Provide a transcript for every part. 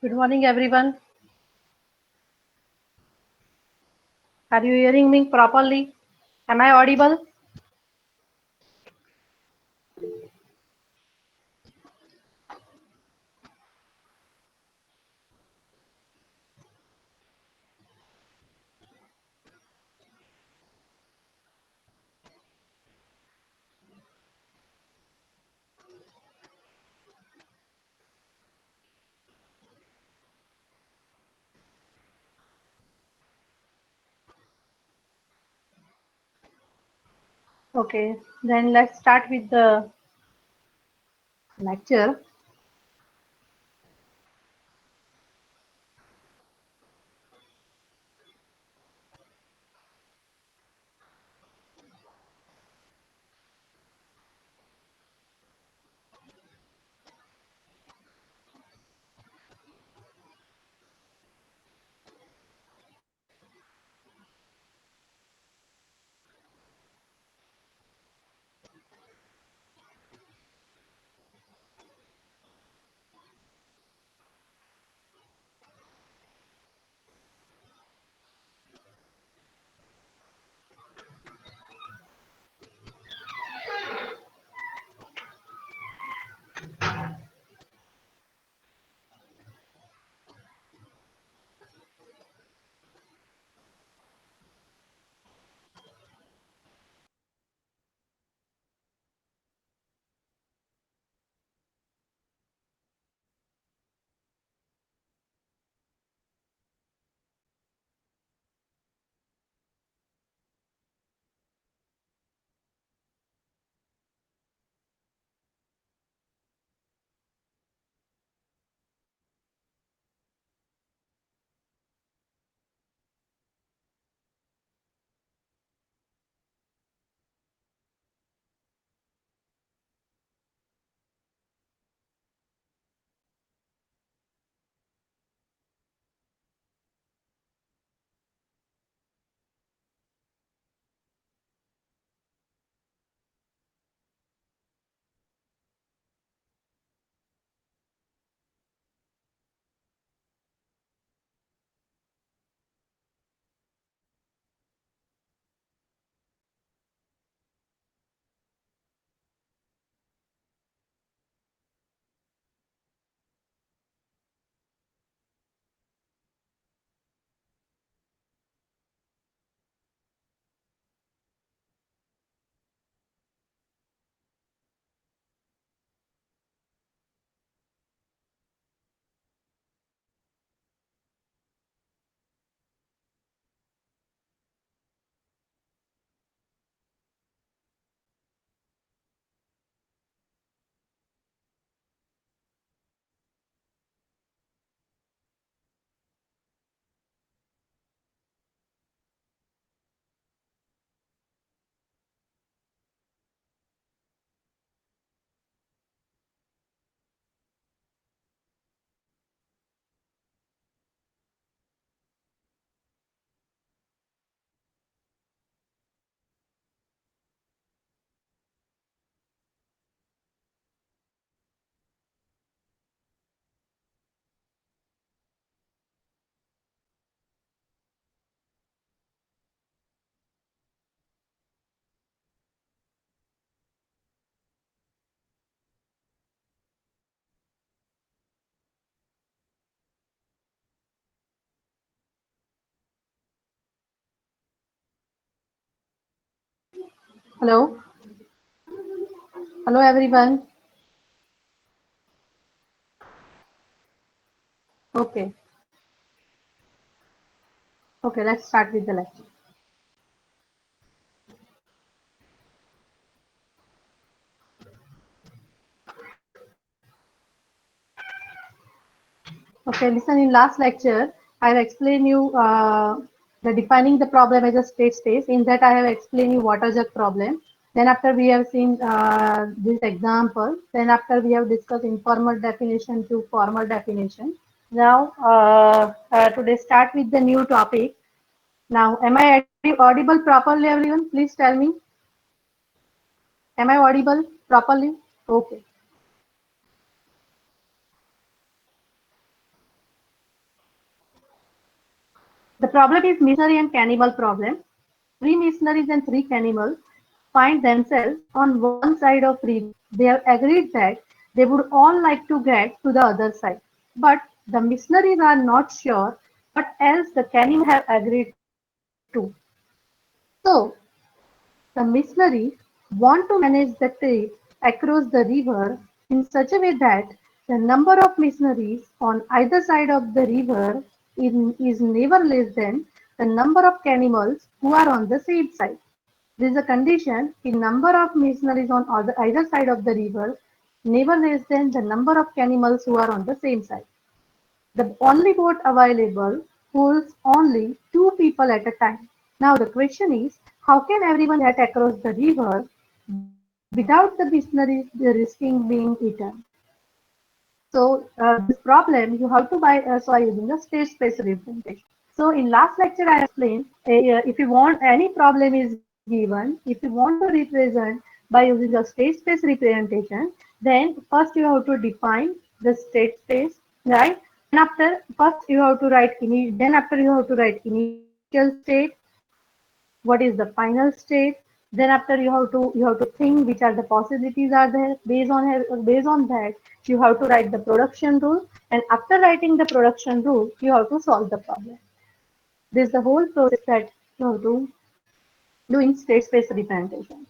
Good morning, everyone. Are you hearing me properly? Am I audible? Okay, then let's start with the lecture. Hello, hello, everyone. Okay, okay, let's start with the lecture. Okay, listen. In last lecture, I have explained you the defining the problem as a state space. In that, I have explained you water jug problem. Then after we have seen this example. Then after we have discussed informal definition to formal definition. Now, today start with the new topic. Now, am I audible properly, everyone? Please tell me. Am I audible properly? Okay. The problem is missionary and cannibal problem. Three missionaries and three cannibals find themselves on one side of river. They have agreed that they would all like to get to the other side. But the missionaries are not sure what else the cannibals have agreed to. So the missionaries want to manage the trade across the river in such a way that the number of missionaries on either side of the river is never less than the number of cannibals who are on the same side. This is a condition in number of missionaries on either side of the river never less than the number of cannibals who are on the same side. The only boat available holds only two people at a time. Now the question is, how can everyone get across the river without the missionaries risking being eaten? So this problem you have to solve using the state space representation. So in last lecture I explained if you want any problem is given, if you want to represent by using the state space representation, then first you have to define the state space, right? Then after first you have to write then after you have to write initial state, what is the final state, then after you have to think which are the possibilities are there. Based on that you have to write the production rule, and after writing the production rule you have to solve the problem. This is the whole process that you have to do in state space representation.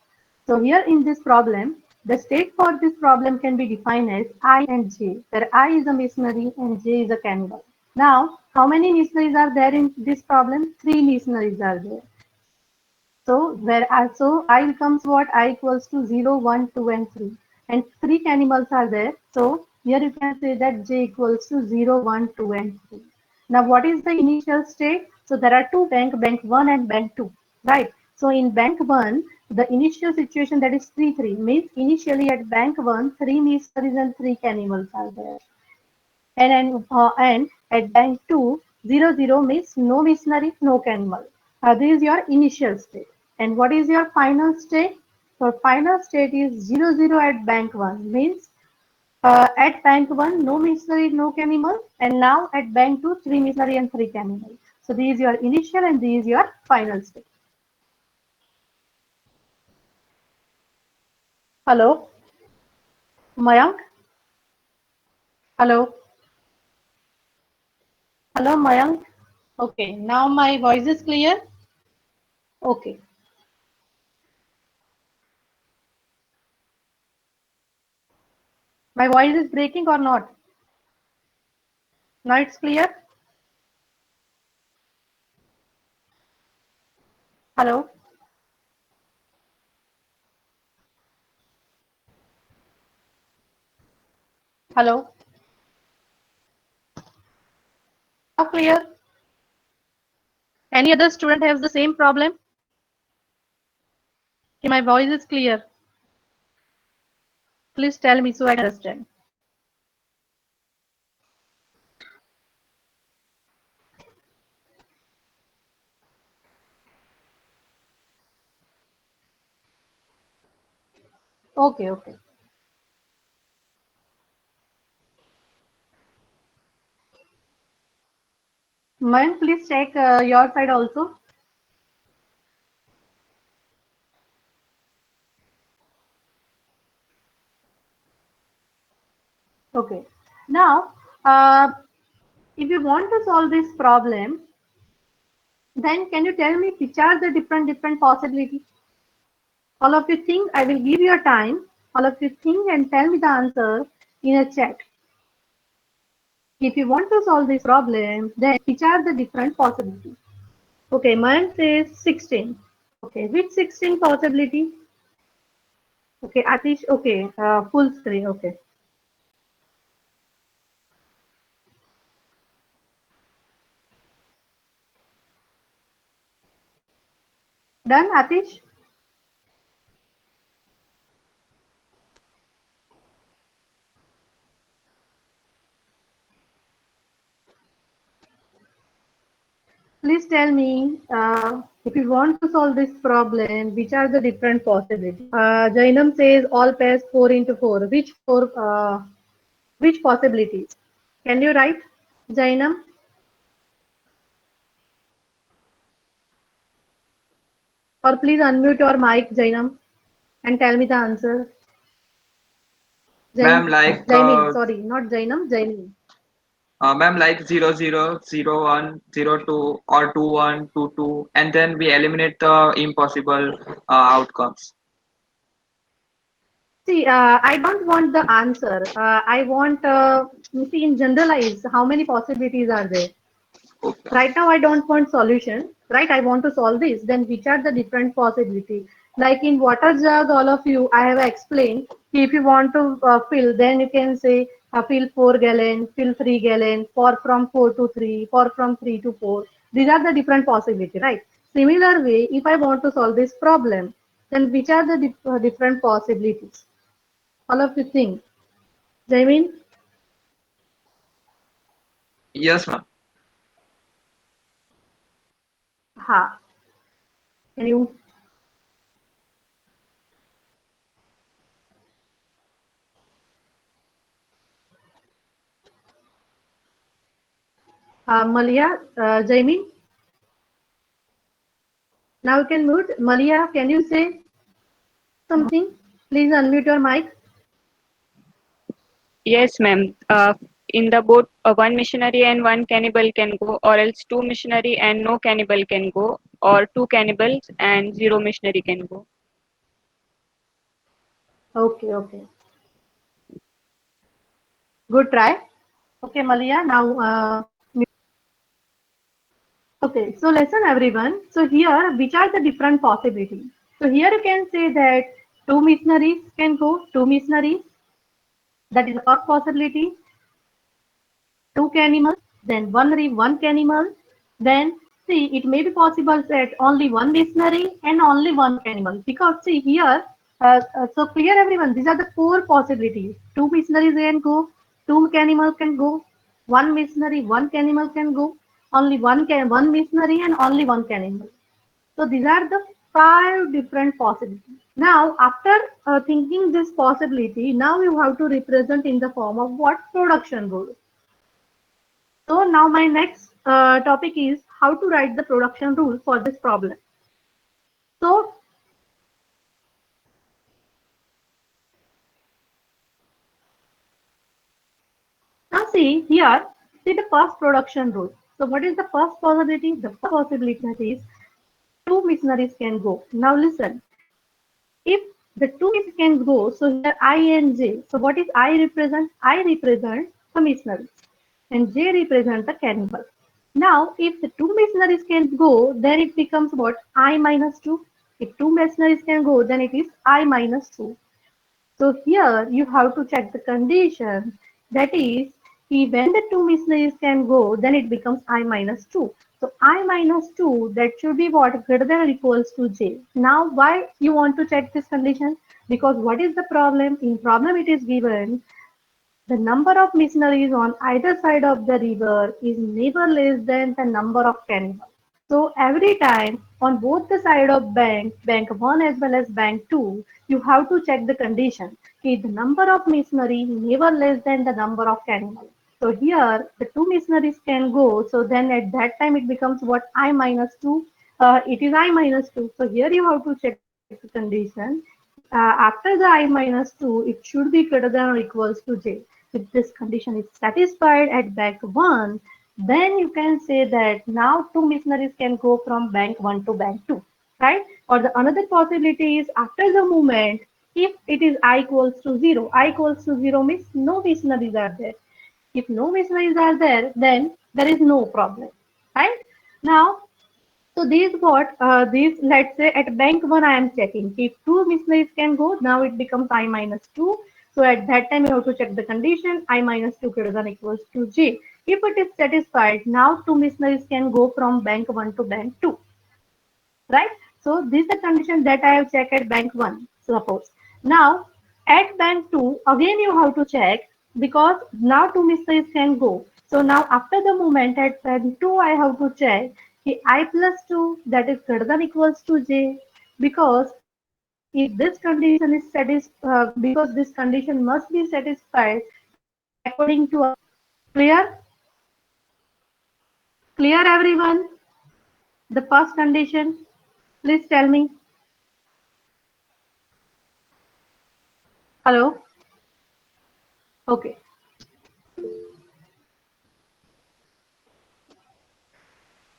So here in this problem, the state for this problem can be defined as I and J, where I is a missionary and J is a cannibal. Now, how many missionaries are there in this problem? Three missionaries are there. So where also I becomes what? I equals to 0, 1, 2 and 3. And three cannibals are there. So here you can say that J equals to 0, 1, 2 and 3. Now what is the initial state? So there are two bank 1 and bank 2, right? So in bank 1, the initial situation that is 3, 3 means initially at bank 1, 3 missionaries and 3 cannibals are there. And at bank 2, 0, 0 means no missionary, no cannibal. This is your initial state. And what is your final state? So final state is 0, 0 at bank 1 means at bank 1 no missionary, no cannibal, and now at bank 2 3 missionary and 3 cannibal. So this is your initial and this is your final state. Hello, Mayank? Hello, hello Mayank? Okay, now my voice is clear. Okay. My voice is breaking or not? Now it's clear. Hello, hello. Now clear. Any other student has the same problem? My voice is clear. Please tell me so I can understand. Okay, okay. Mayank, please check your side also. Okay. Now, if you want to solve this problem, then can you tell me which are the different possibilities? All of you think, I will give you a time. All of you think and tell me the answer in a chat. If you want to solve this problem, then which are the different possibilities? Okay, mine says 16. Okay, which 16 possibility? Okay, Atish, okay, full screen, okay. Done, Atish? Please tell me if you want to solve this problem, which are the different possibilities? Jainam says all pairs 4 into 4. Which possibilities? Can you write, Jainam? Or please unmute your mic, Jainam, and tell me the answer. Ma'am, like Jaimin, sorry, not Jainam, Jaimin. ma'am, like 0, 0, 0, 1, 0, 2, or 2, 1, 2, 2, and then we eliminate the impossible outcomes. See, I don't want the answer. I want, see, in generalize, how many possibilities are there? Okay. Right now, I don't want solution, right? I want to solve this. Then which are the different possibility? Like in water jug, all of you, I have explained. If you want to fill, then you can say fill 4 gallon, fill 3 gallon, pour from 4 to 3, pour from 3 to 4. These are the different possibility, right? Similar way, if I want to solve this problem, then which are the different possibilities? All of you think. Jamin, Yes, ma'am. ha. Can you? Malia, Jamin, now you can mute. Malia, can you say something? Please unmute your mic. Yes, ma'am. In the boat, one missionary and one cannibal can go, or else two missionary and no cannibal can go, or two cannibals and zero missionary can go. Okay, okay. Good try. Okay, Malia, now okay, so listen everyone. So here, which are the different possibilities? So here you can say that two missionaries can go, two missionaries. That is the first possibility. Two cannibals, then one cannibal. Then see, it may be possible that only one missionary and only one cannibal. Because see here, so clear everyone, these are the four possibilities. Two missionaries can go, two cannibals can go, one missionary, one cannibal can go, only one missionary and only one cannibal. So these are the five different possibilities. Now, after thinking this possibility, now you have to represent in the form of what production rule. So now my next topic is how to write the production rule for this problem. So now see here, see the first production rule. So what is the first possibility? The first possibility is two missionaries can go. Now listen, if the two missionaries can go, so here I and J. So what is I represent? I represent the missionaries and J represent the cannibal. Now, if the two missionaries can go, then it becomes what? I minus 2. If two missionaries can go, then it is I minus 2. So here you have to check the condition. That is, when the two missionaries can go, then it becomes I minus 2. So I minus 2, that should be what? Greater than or equals to J. Now, why you want to check this condition? Because what is the problem? In problem it is given the number of missionaries on either side of the river is never less than the number of cannibals. So every time on both the side of bank 1 as well as bank 2, you have to check the condition. Okay, the number of missionaries never less than the number of cannibals. So here the two missionaries can go. So then at that time it becomes what? I minus 2. It is I minus 2. So here you have to check the condition. After the I minus 2, it should be greater than or equals to J. If this condition is satisfied at bank 1, then you can say that now two missionaries can go from bank 1 to bank 2, right? Or the another possibility is after the movement, if it is I equals to 0, I equals to 0 means no missionaries are there. If no missionaries are there, then there is no problem, right? Now, so these what these let's say at bank 1 I am checking. If two missionaries can go, now it becomes I minus 2. So at that time you have to check the condition I minus 2 greater than equals to J. If it is satisfied, now two missionaries can go from bank 1 to bank 2. Right? So this is the condition that I have checked at bank 1, suppose. Now at bank 2, again you have to check because now two missionaries can go. So now after the movement at bank 2, I have to check I plus 2 that is greater than equals to J because if this condition is satisfied, because this condition must be satisfied according to us. Clear? Clear everyone? The first condition. Please tell me. Hello? Okay.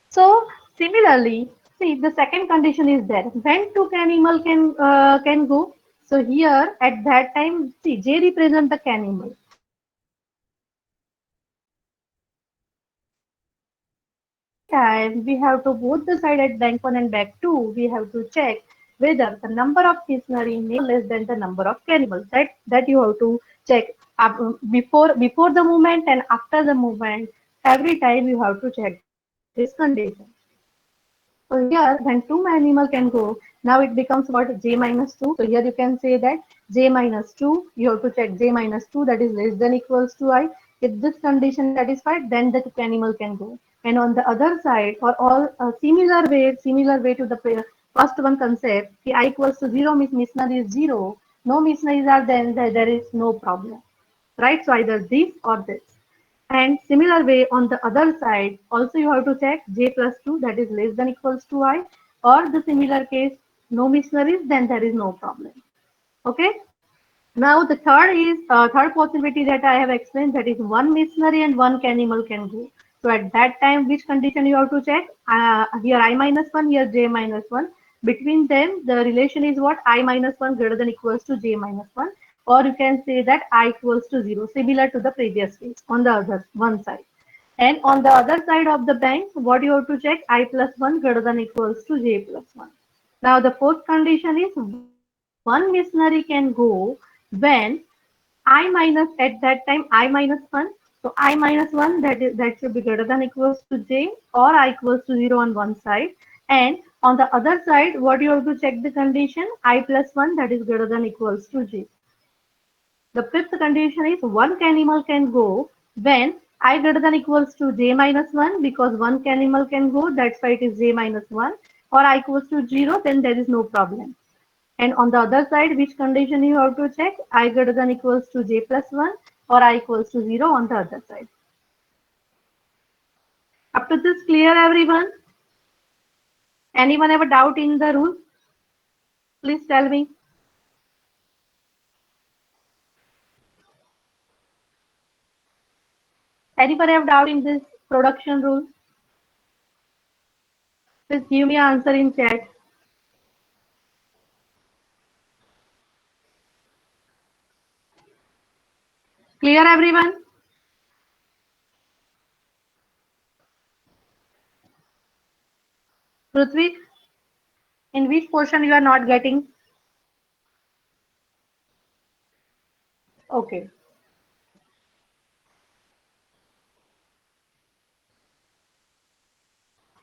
So similarly, see the second condition is there. When two animal can go. So here at that time, see J represent the animal. Time we have to both the side at bank 1 and bank 2, we have to check whether the number of stationary name less than the number of cannibals. That you have to check before the movement and after the movement. Every time you have to check this condition. So here, when two animal can go, now it becomes what J minus 2. So here you can say that J minus 2, you have to check J minus 2 that is less than equals to I. If this condition satisfied, then the animal can go. And on the other side, or all similar way to the first one concept, the I equals to 0 means missionary is 0. No missionaries are there is no problem. Right? So either this or this. And similar way on the other side, also you have to check J plus 2 that is less than equals to I, or the similar case, no missionaries, then there is no problem. Okay. Now the third possibility that I have explained, that is one missionary and one animal can go. So at that time, which condition you have to check? Here I minus 1, here J minus 1. Between them, the relation is what? I minus 1 greater than equals to J minus 1. Or you can say that I equals to 0, similar to the previous case on the other one side. And on the other side of the bank, what you have to check? I plus 1 greater than equals to J plus 1. Now the fourth condition is one missionary can go when I minus at that time I minus 1. So I minus 1 that should be greater than equals to J, or I equals to 0 on one side. And on the other side, what you have to check the condition? I plus 1 that is greater than equals to J. The fifth condition is one animal can go when I greater than equals to J minus 1, because one animal can go, that's why it is J minus 1, or I equals to 0, then there is no problem. And on the other side, which condition you have to check? I greater than equals to J plus 1, or I equals to 0 on the other side. Up to this clear, everyone? Anyone have a doubt in the rule? Please tell me. Anyone have doubt in this production rule? Please give me an answer in chat. Clear, everyone? Prithvi, in which portion you are not getting? Okay.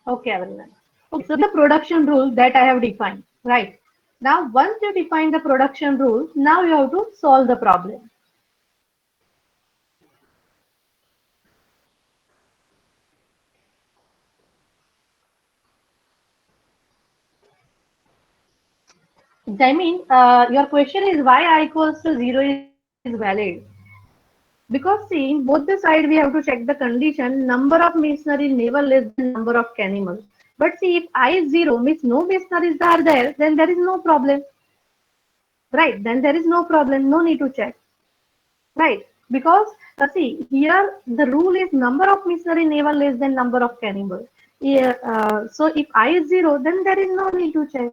Okay, everyone. Okay, so the production rule that I have defined, right? Now, once you define the production rule, now you have to solve the problem. I mean, your question is why I equals to 0 is valid. Because see, in both the side we have to check the condition, number of missionaries never less than number of cannibals. But see, if I is 0 means no missionaries are there, then there is no problem. Right, then there is no problem, no need to check. Right, because see, here the rule is number of missionary never less than number of cannibals. Yeah, so if I is 0, then there is no need to check.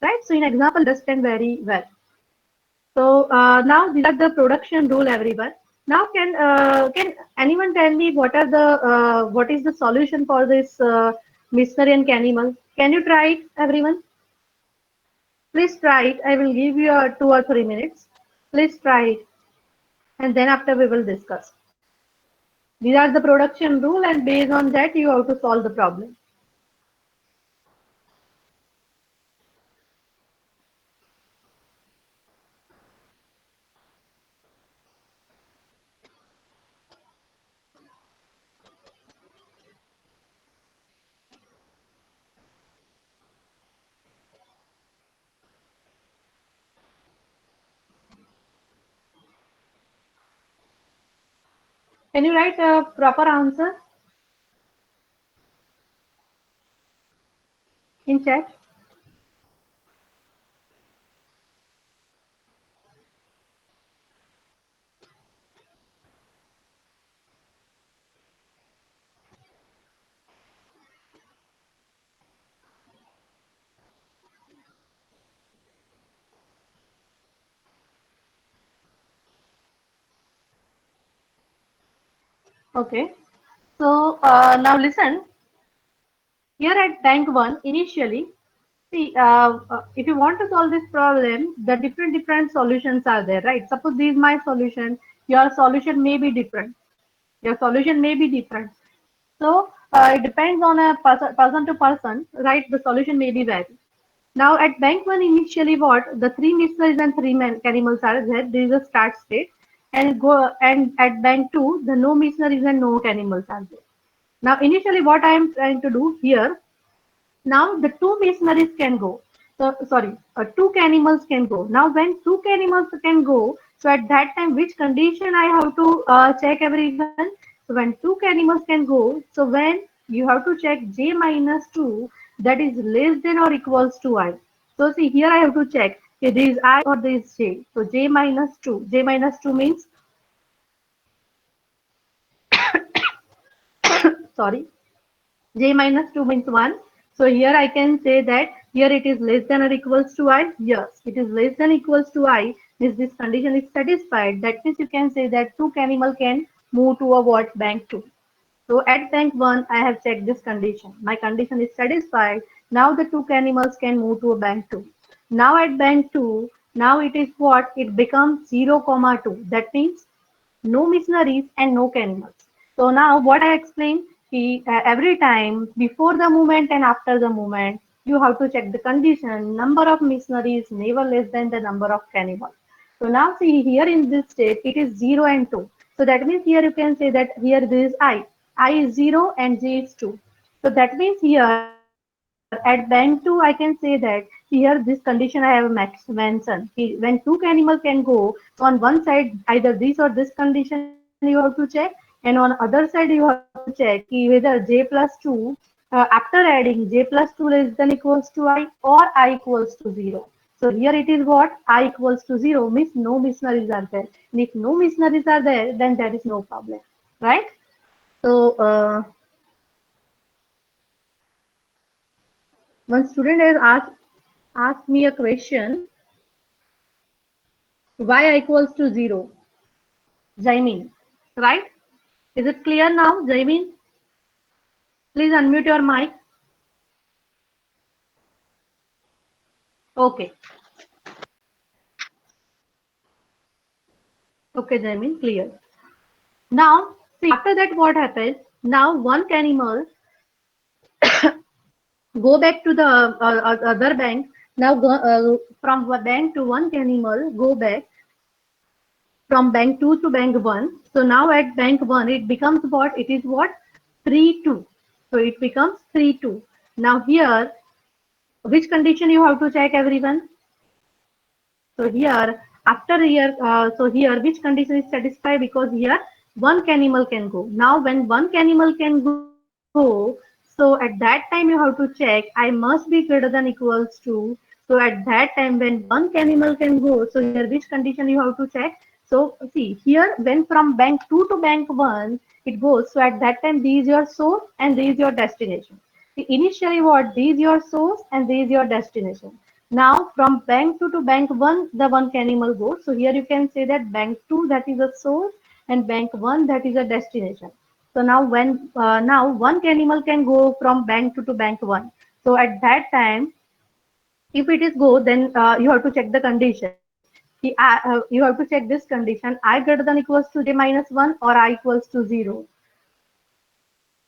Right, so in example, understand very well. So now these are the production rule, everyone. Now can anyone tell me what is the solution for this missionary and cannibal? Can you try it, everyone? Please try it. I will give you 2 or 3 minutes. Please try it, and then after we will discuss. These are the production rule, and based on that you have to solve the problem. Can you write a proper answer in chat? Okay. So now listen. Here at bank one, initially, see, if you want to solve this problem, the different solutions are there, right? Suppose this is my solution. Your solution may be different. Your solution may be different. So it depends on a person to person, right? The solution may be vary. Now at bank one, initially what the three missionaries and three animals are there. There is a start state, and at bank two, the no missionaries and no animals are there. Now initially, what I am trying to do here, now the two missionaries can go. So sorry, two animals can go. Now when two animals can go, so at that time, which condition I have to check everyone? So when two animals can go, so when you have to check j minus 2, that is less than or equals to I. So see here I have to check, okay, there is I or there is j. So j minus 2. J minus 2 means, sorry, j minus 2 means 1. So here I can say that here it is less than or equals to I. Yes, it is less than equals to I. Means this condition is satisfied. That means you can say that two animal can move to a what bank 2. So at bank 1, I have checked this condition. My condition is satisfied. Now the two animals can move to a bank 2. Now at bank 2, now it is what? It becomes 0, comma 2. That means no missionaries and no animals. So now what I explained, every time before the movement and after the movement, you have to check the condition, number of missionaries never less than the number of cannibals. So now see here in this state, it is 0 and 2. So that means here you can say that here this is I is 0 and J is 2. So that means here at bank 2, I can say that here this condition I have mentioned. When two animal can go, so on one side either this or this condition you have to check, and on other side you have to check whether j plus 2 after adding j plus 2 less than equals to I or I equals to 0. So here it is what? I equals to 0 means no missionaries are there. And if no missionaries are there, then there is no problem, right? So one student has asked me a question, y equals to 0, Jaimin, right? Is it clear now, Jaimin? Please unmute your mic. Okay. Okay, Jaimin, clear. Now, see, after that what happens? Now one animal go back to the other bank. Now go, from one bank to one animal go back from bank 2 to bank 1. So now at bank 1, it becomes what? It is what? 3, 2. So it becomes 3, 2. Now here, which condition you have to check, everyone? So here, after here, so here, which condition is satisfied? Because here, one animal can go. Now, when one animal can go, so at that time you have to check, I must be greater than equals to. So at that time, when one animal can go, so here, which condition you have to check? So see, here, when from bank 2 to bank 1, it goes. So at that time, this is your source and this is your destination. See, initially what? This is your source and this is your destination. Now from bank 2 to bank 1, the one animal goes. So here you can say that bank 2, that is a source, and bank 1, that is a destination. So now when now one animal can go from bank 2 to bank 1. So at that time, if it is go, then you have to check the condition. You have to check this condition, I greater than equals to j minus 1 or I equals to 0.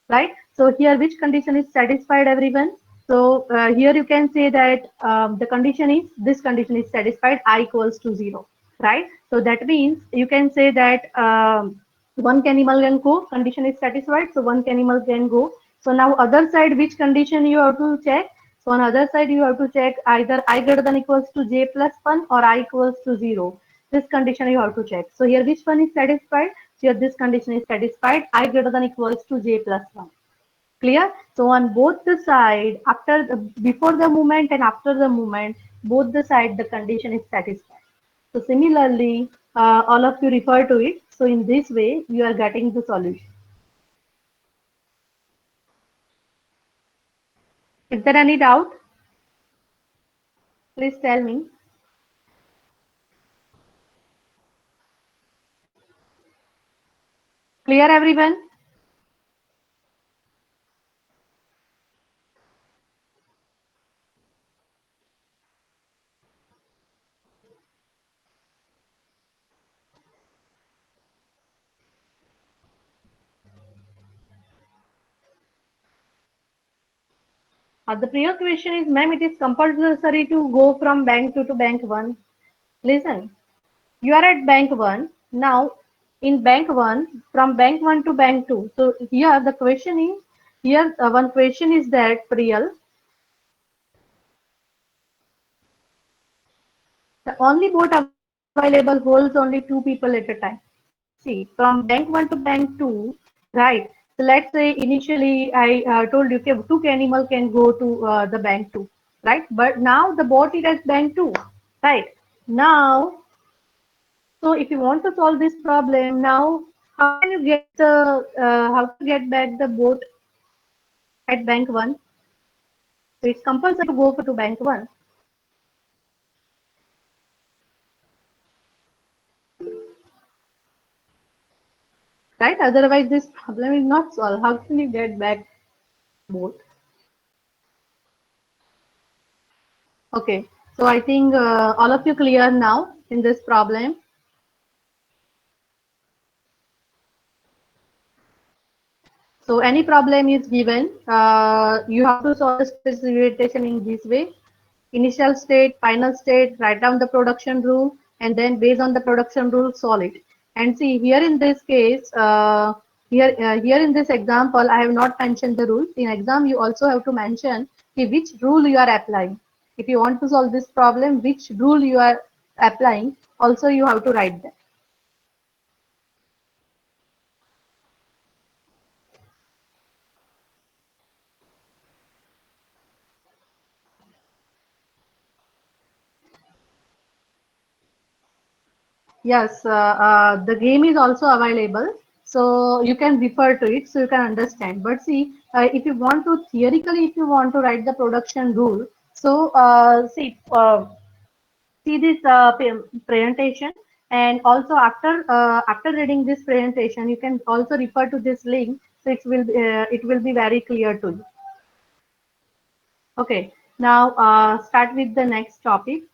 Right? So here which condition is satisfied, everyone? So here you can say that the condition is, this condition is satisfied, I equals to 0, right? So that means you can say that one animal can go, condition is satisfied, so one animal can go. So now other side, which condition you have to check? So on other side, you have to check either I greater than equals to j plus 1 or I equals to 0. This condition you have to check. So here which one is satisfied? Here this condition is satisfied, I greater than equals to j plus 1. Clear? So on both the side, before the movement and after the movement, both the side the condition is satisfied. So similarly, all of you refer to it. So in this way, you are getting the solution. Is there any doubt? Please tell me. Clear, everyone? The previous question is, ma'am, it is compulsory to go from bank 2 to bank 1. Listen, you are at bank 1. Now, in bank 1, from bank 1 to bank 2. So here the question is, one question is that, Priyal, the only boat available holds only 2 people at a time. See, from bank 1 to bank 2, right? So let's say initially I told you, okay, 2 animal can go to the bank 2, right? But now the boat is at bank 2, right? Now, so if you want to solve this problem, now how can you get how to get back the boat at bank 1? So it's compulsory to go to bank 1, right? Otherwise, this problem is not solved. How can you get back boat? Okay, so I think all of you clear now in this problem. So any problem is given, you have to solve the stress relation in this way. Initial state, final state, write down the production rule, and then based on the production rule, solve it. And see here in this case, here in this example, I have not mentioned the rules. In exam, you also have to mention which rule you are applying. If you want to solve this problem, which rule you are applying, also you have to write that. Yes, the game is also available, so you can refer to it so you can understand. But see, if you want to theoretically, if you want to write the production rule, so see this presentation, and also after reading this presentation, you can also refer to this link, so it will be very clear to you. Okay, now start with the next topic.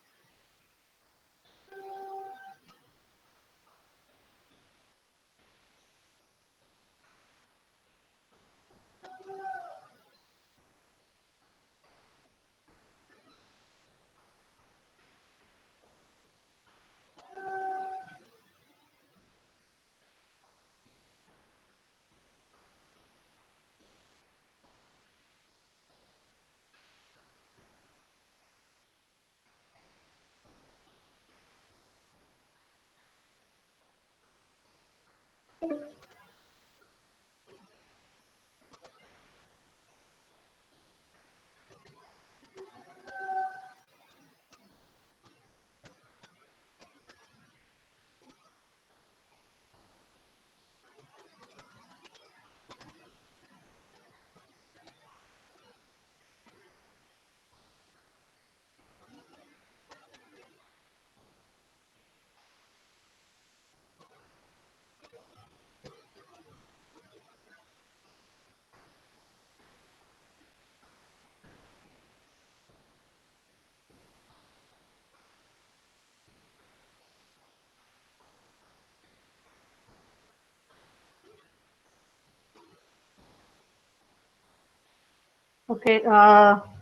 Okay,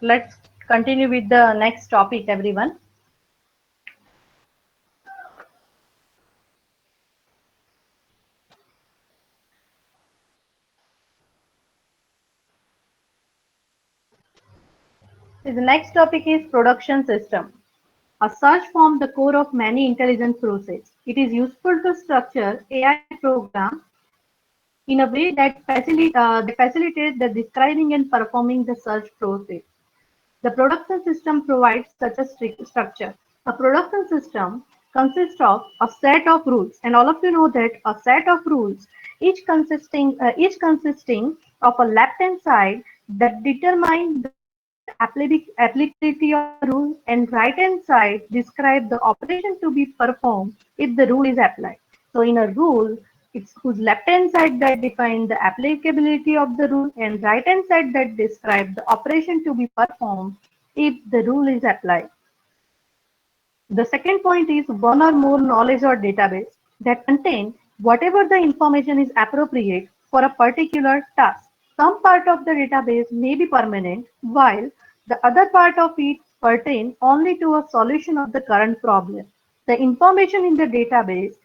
let's continue with the next topic, everyone. The next topic is production system. A search forms the core of many intelligent processes. It is useful to structure AI program in a way that facilitates the describing and performing the search process. The production system provides such a structure. A production system consists of a set of rules, and all of you know that a set of rules, each consisting of a left-hand side that determine the applicability of the rule, and right-hand side describe the operation to be performed if the rule is applied. So in a rule, it's whose left-hand side that defines the applicability of the rule, and right-hand side that describes the operation to be performed if the rule is applied. The second point is one or more knowledge or database that contain whatever the information is appropriate for a particular task. Some part of the database may be permanent, while the other part of it pertain only to a solution of the current problem. The information in the database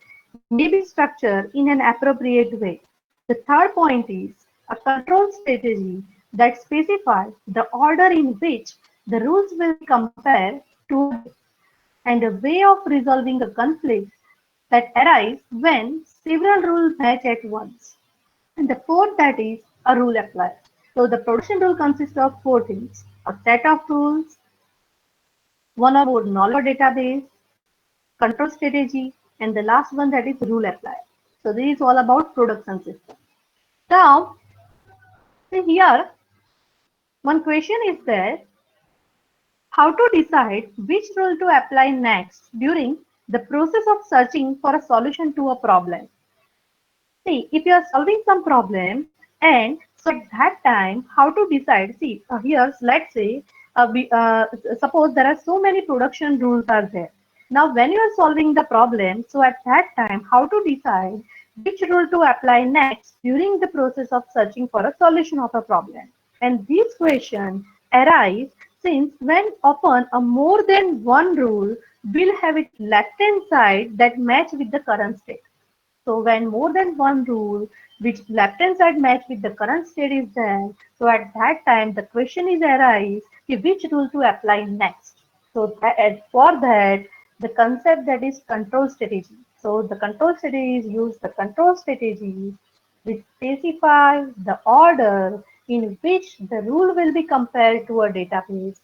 may be structured in an appropriate way. The third point is a control strategy that specifies the order in which the rules will be compared to and a way of resolving a conflict that arise when several rules match at once. And the fourth that is a rule applier. So the production rule consists of four things: a set of rules, one or more knowledge or database, control strategy, and the last one that is rule applier. So this is all about production system. Now, here one question is there: how to decide which rule to apply next during the process of searching for a solution to a problem. See, if you are solving some problem, and so at that time, how to decide? See, here, let's say, suppose there are so many production rules are there. Now, when you are solving the problem, so at that time, how to decide which rule to apply next during the process of searching for a solution of a problem? And these questions arise since when often a more than one rule will have its left-hand side that match with the current state. So when more than one rule which left-hand side match with the current state is there, so at that time the question is arise which rule to apply next. So for that the concept that is control strategy. So the control strategies use the control strategies which specify the order in which the rule will be compared to a database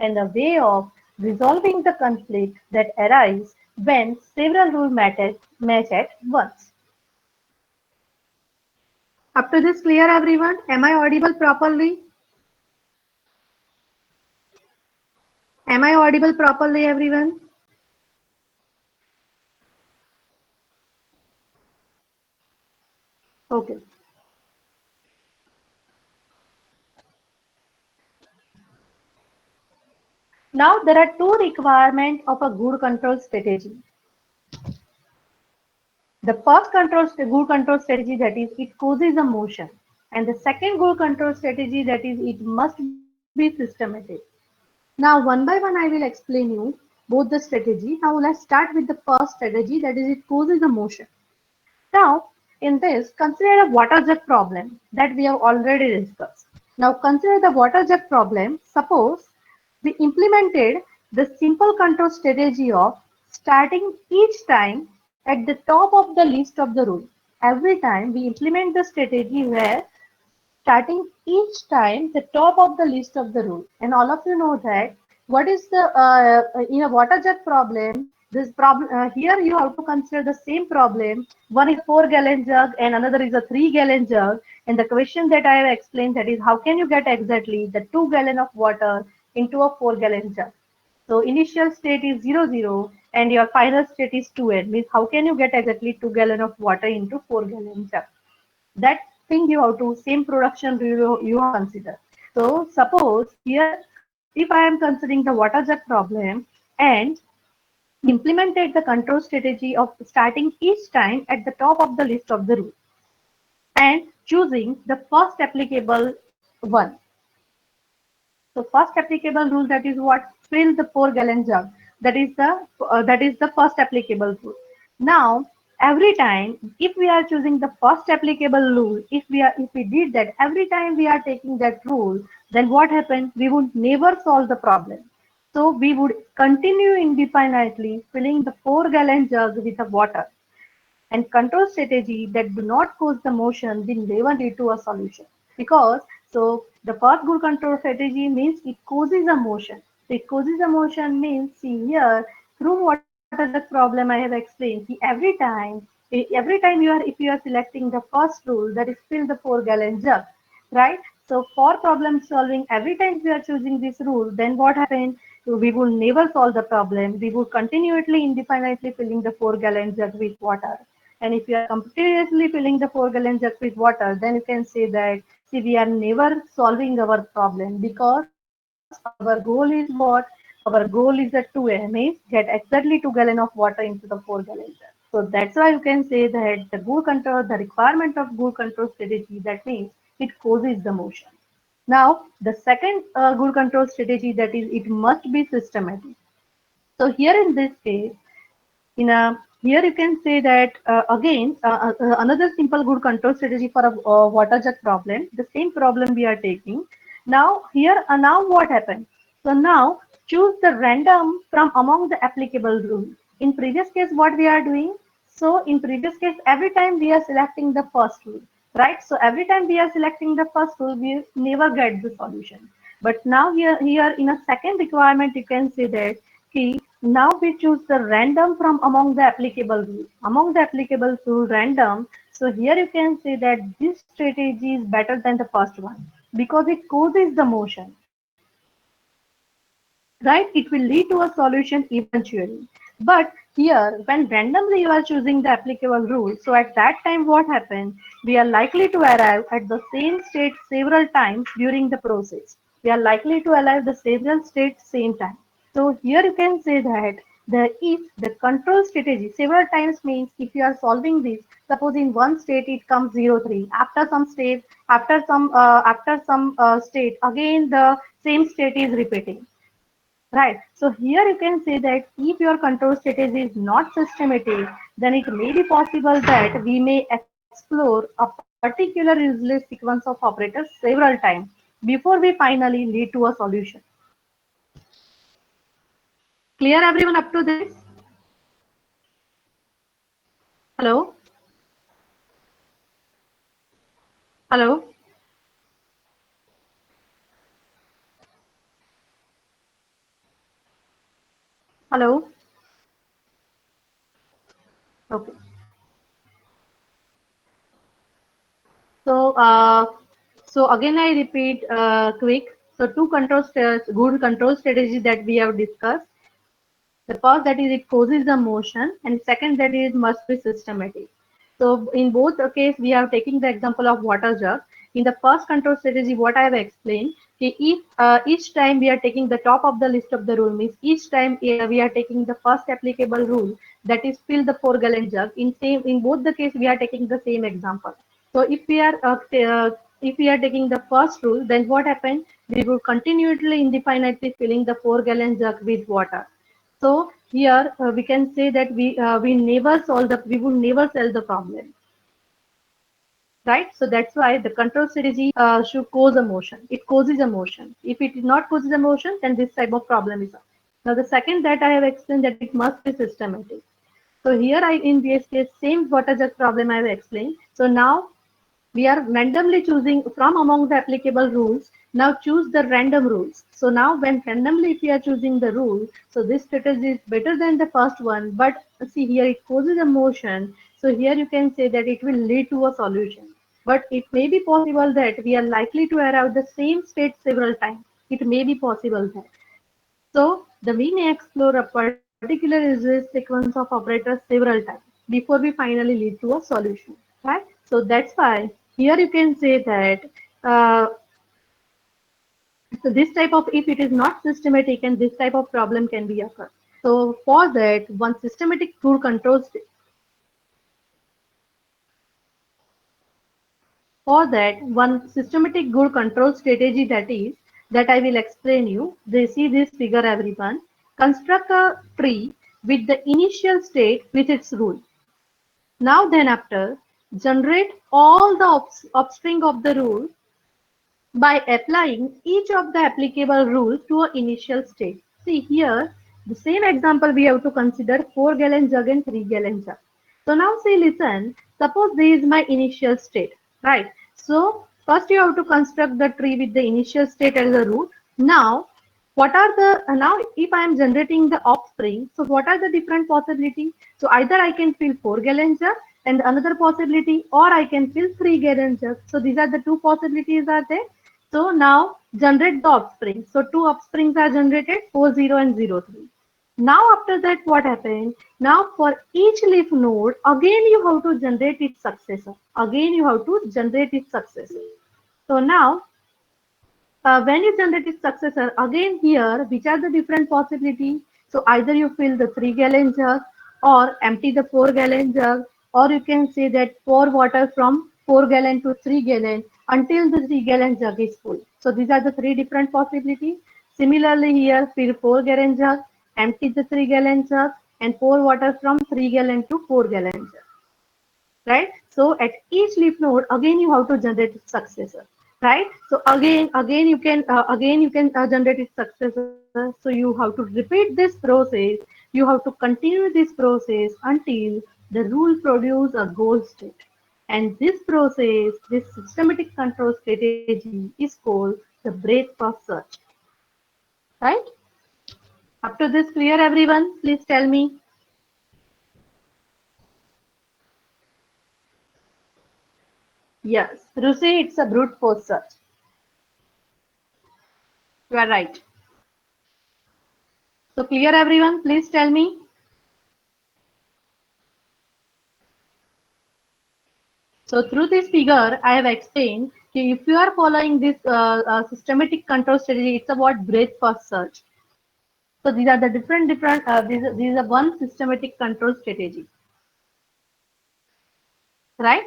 and a way of resolving the conflict that arise when several rules match at once. Up to this clear, everyone? Am I audible properly? Am I audible properly, everyone? Okay. Now there are two requirements of a good control strategy. The first good control strategy, that is it causes a motion, and the second good control strategy, that is it must be systematic. Now one by one I will explain you both the strategy. Now let's start with the first strategy, that is it causes a motion. Now in this, consider a water jug problem that we have already discussed. Now consider the water jug problem. Suppose we implemented the simple control strategy of starting each time at the top of the list of the rule. Every time we implement the strategy where starting each time the top of the list of the rule. And all of you know that what is the in a water jug problem, this problem here you have to consider the same problem. One is 4-gallon jug and another is a 3-gallon jug. And the question that I have explained, that is how can you get exactly the 2 gallon of water into a 4-gallon jug. So initial state is 0, 0 and your final state is 2n. Means how can you get exactly 2 gallon of water into 4-gallon jug? That thing you have to, same production you have consider. So suppose here, if I am considering the water jug problem and implemented the control strategy of starting each time at the top of the list of the rule and choosing the first applicable one. So first applicable rule, that is what? Fill the 4-gallon jug. That is the first applicable rule. Now every time if we are choosing the first applicable rule, if we did that every time we are taking that rule, then what happened? We would never solve the problem. So we would continue indefinitely filling the 4-gallon jug with the water. and control strategy that do not cause the motion will never lead to a solution. Because so the first good control strategy means it causes a motion. It causes a motion means see here through water the problem I have explained. See every time if you are selecting the first rule, that is fill the 4-gallon jug, right? So for problem solving, every time we are choosing this rule, then what happens? We will never solve the problem. We will continuously indefinitely filling the 4-gallon jug with water. And if you are continuously filling the 4-gallon jug with water, then you can say that see we are never solving our problem because our goal is what? Our goal is at 2 means get exactly 2 gallon of water into the 4-gallon jug. So that's why you can say that the good control, the requirement of good control strategy, that means it causes the motion. Now, the second good control strategy, that is it must be systematic. So here in this case, here you can say that again another simple good control strategy for a water jug problem. The same problem we are taking. Now here now what happens? So now choose the random from among the applicable rules. In previous case, what we are doing? So in previous case, every time we are selecting the first rule, right? So every time we are selecting the first rule, we never get the solution. But now here in a second requirement, you can say that key. Now we choose the random from among the applicable rule. Among the applicable rule random. So here you can say that this strategy is better than the first one because it causes the motion, right? It will lead to a solution eventually. But here, when randomly you are choosing the applicable rule, so at that time what happens? We are likely to arrive at the same state several times during the process. We are likely to arrive the several states same time. So here you can say that the control strategy several times means if you are solving this, suppose in one state it comes 0 3. After some state, after some state, again the same state is repeating. Right. So here you can say that if your control strategy is not systematic, then it may be possible that we may explore a particular useless sequence of operators several times before we finally lead to a solution. Clear everyone up to this? Hello? Hello? Hello? Okay. So, so again, I repeat quick. So good control strategy that we have discussed. The first that is it causes the motion, and second that is must be systematic. So in both the case, we are taking the example of water jug. In the first control strategy, what I have explained, okay, if each time we are taking the top of the list of the rule, means each time we are taking the first applicable rule, that is fill the 4-gallon jug. In both the case, we are taking the same example. So if we are taking the first rule, then what happens? We will continually indefinitely filling the 4-gallon jug with water. So here we can say that we will never solve the problem, right? So that's why the control strategy should cause a motion. It causes a motion. If it is not causes a motion, then this type of problem is up. Now the second that I have explained that it must be systematic. So here in this case same water jug problem I have explained. So now we are randomly choosing from among the applicable rules. Now choose the random rules. So now when randomly if we are choosing the rule, so this strategy is better than the first one, but see here it causes a motion. So here you can say that it will lead to a solution. But it may be possible that we are likely to arrive the same state several times. It may be possible that. So we may explore a particular sequence of operators several times before we finally lead to a solution. Right? So that's why here you can say that so this type of if it is not systematic and this type of problem can be occur. So for that one systematic tool controls for that one systematic good control strategy that I will explain you. They see this figure everyone. Construct a tree with the initial state with its rule. Now then after generate all the upstring of the rule by applying each of the applicable rules to an initial state. See here, the same example we have to consider 4-gallon jug and 3-gallon jug. So now say, listen, suppose this is my initial state, right? So first you have to construct the tree with the initial state as a root. Now, what are the, now if I am generating the offspring, so what are the different possibilities? So either I can fill 4 gallon jug and another possibility, or I can fill 3 gallon jug. So these are the two possibilities are there. So now generate the offspring. So two offsprings are generated, 40 and 03. Now after that what happened? Now for each leaf node, again you have to generate its successor. Again you have to generate its successor. So now when you generate its successor, again here, which are the different possibilities? So either you fill the 3 gallon jug or empty the 4 gallon jug, or you can say that pour water from 4 gallon to 3 gallon until the 3 gallon jug is full. So these are the three different possibilities. Similarly here, fill 4 gallon jug, empty the 3 gallon jug and pour water from 3 gallon to 4 gallon jug, right? So at each leaf node, again you have to generate its successor, right? So again you can generate its successor. So you have to repeat this process. You have to continue this process until the rule produce a goal state. And this process, this systematic control strategy is called the breadth first search, right? Up to this clear, everyone? Please tell me. Yes, Rusi, it's a brute force search. You are right. So clear, everyone? Please tell me. So through this figure, I have explained if you are following this systematic control strategy, it's about breadth first search. So these are the different these are one systematic control strategy, right?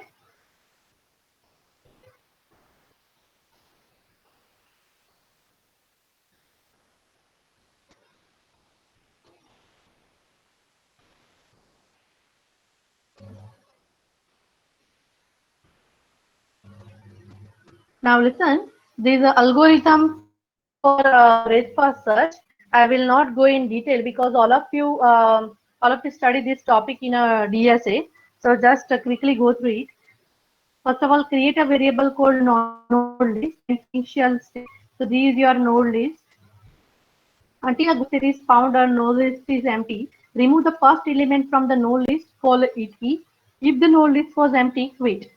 Now listen, there is an algorithm for breadth first search. I will not go in detail because all of you study this topic in a DSA. So just quickly go through it. First of all, create a variable called node list and initial state. So this is your node list. Until a goal state is found or node list is empty, remove the first element from the node list, call it E. If the node list was empty, quit.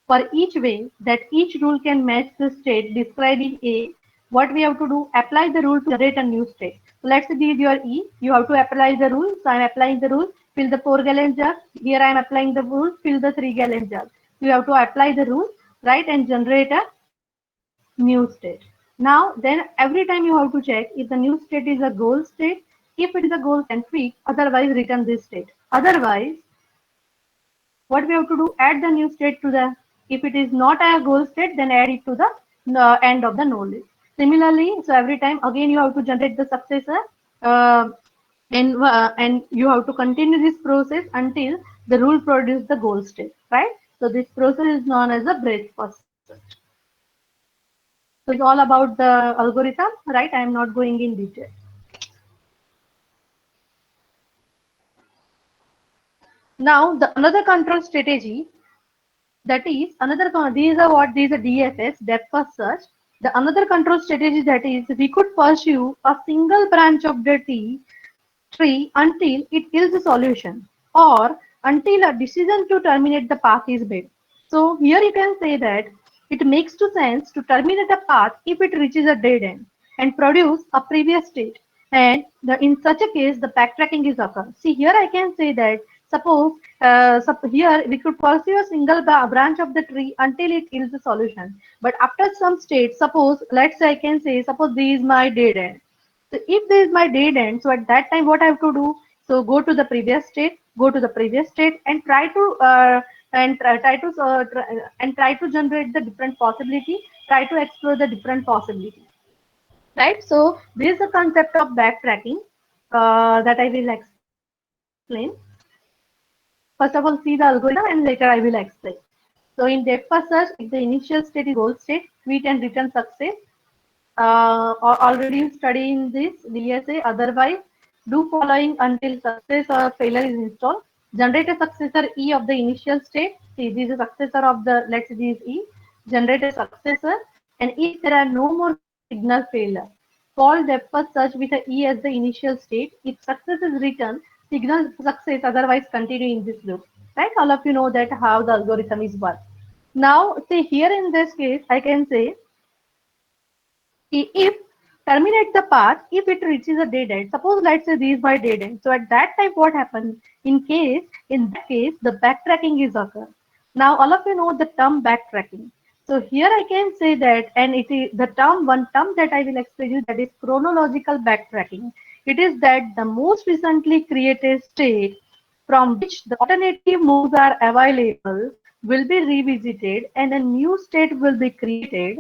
For each way that each rule can match the state described in A, what we have to do, apply the rule to generate a new state. So let's say this is your E, you have to apply the rule. So I'm applying the rule, fill the 4 gallon jug. Here I'm applying the rule, fill the 3 gallon jug. So you have to apply the rule, right, and generate a new state. Now, then every time you have to check if the new state is a goal state. If it is a goal state, then tweak, otherwise return this state. Otherwise, what we have to do, add the new state to the, if it is not a goal state, then add it to the end of the node list. Similarly, so every time again you have to generate the successor, uh, and you have to continue this process until the rule produce the goal state, right? So this process is known as a breadth first search. So it's all about the algorithm, right? I am not going in detail. Now the another control strategy, that is another, these are what, these are DFS, depth first search. The another control strategy, that is we could pursue a single branch of the tree until it yields a solution, or until a decision to terminate the path is made. So here you can say that it makes to sense to terminate a path if it reaches a dead end and produce a previous state. And in such a case, the backtracking is occur. See here I can say that suppose here we could pursue a single branch of the tree until it yields a solution. But after some state, suppose let's say I can say suppose this is my dead end. So if this is my dead end, so at that time what I have to do? So go to the previous state, and try to try to generate the different possibility. Try to explore the different possibility, right? So this is the concept of backtracking that I will explain. First of all, see the algorithm and later I will explain. So in depth first search, if the initial state is goal state, quit and return success. Already you study in this DSA. Otherwise, do following until success or failure is installed. Generate a successor E of the initial state. See, this is successor of the, let's say this is E. Generate a successor, and if there are no more signal failure, solve depth first search with a E as the initial state. If success is written, signal success, otherwise continue in this loop. Right? All of you know that how the algorithm is work. Now, see here in this case, I can say if terminate the path if it reaches a dead end. Suppose let's say these by dead end. So at that time, what happens? In that case, the backtracking is occur. Now all of you know the term backtracking. So here I can say that, and it is the term one term that I will explain you, that is chronological backtracking. It is that the most recently created state from which the alternative moves are available will be revisited and a new state will be created.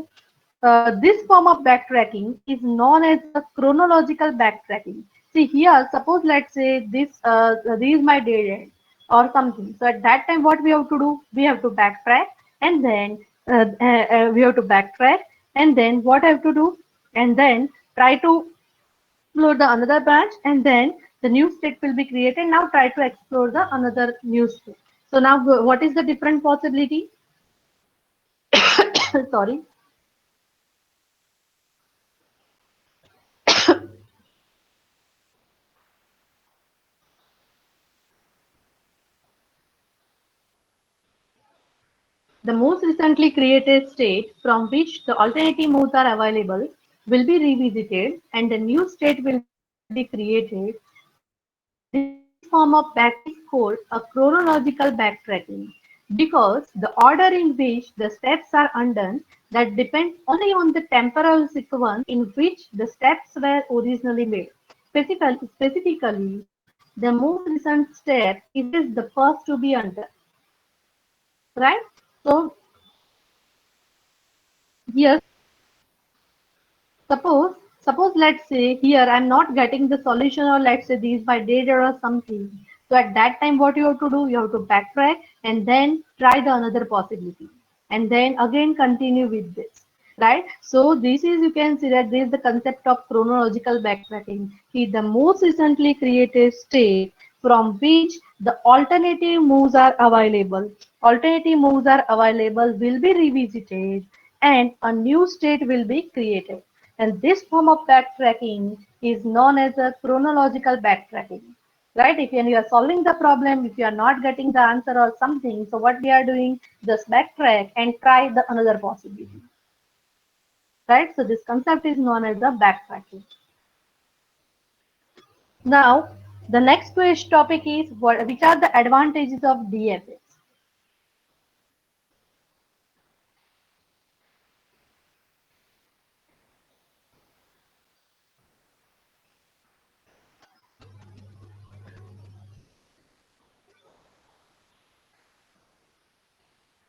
This form of backtracking is known as a chronological backtracking. See here, suppose let's say this is my dead end or something. So at that time, what we have to do? We have to backtrack, and then we have to backtrack, and then what I have to do? And then try to explore the another branch, and then the new state will be created. Now try to explore the another new state. So now what is the different possibility? Sorry. The most recently created state from which the alternative modes are available will be revisited and a new state will be created. This form of back is called a chronological backtracking because the order in which the steps are undone that depends only on the temporal sequence in which the steps were originally made. Specifically, the most recent step is the first to be undone, right? So here suppose let's say here I'm not getting the solution, or let's say these by data or something. So at that time, what you have to do? You have to backtrack and then try the another possibility, and then again continue with this, right? So this is, you can see that this is the concept of chronological backtracking. The most recently created state from which the alternative moves are available. Alternative moves are available will be revisited and a new state will be created. And this form of backtracking is known as a chronological backtracking. Right? If you are solving the problem, if you are not getting the answer or something, so what we are doing, just backtrack and try the another possibility. Right? So this concept is known as the backtracking. Now, the next topic is which are the advantages of DFS?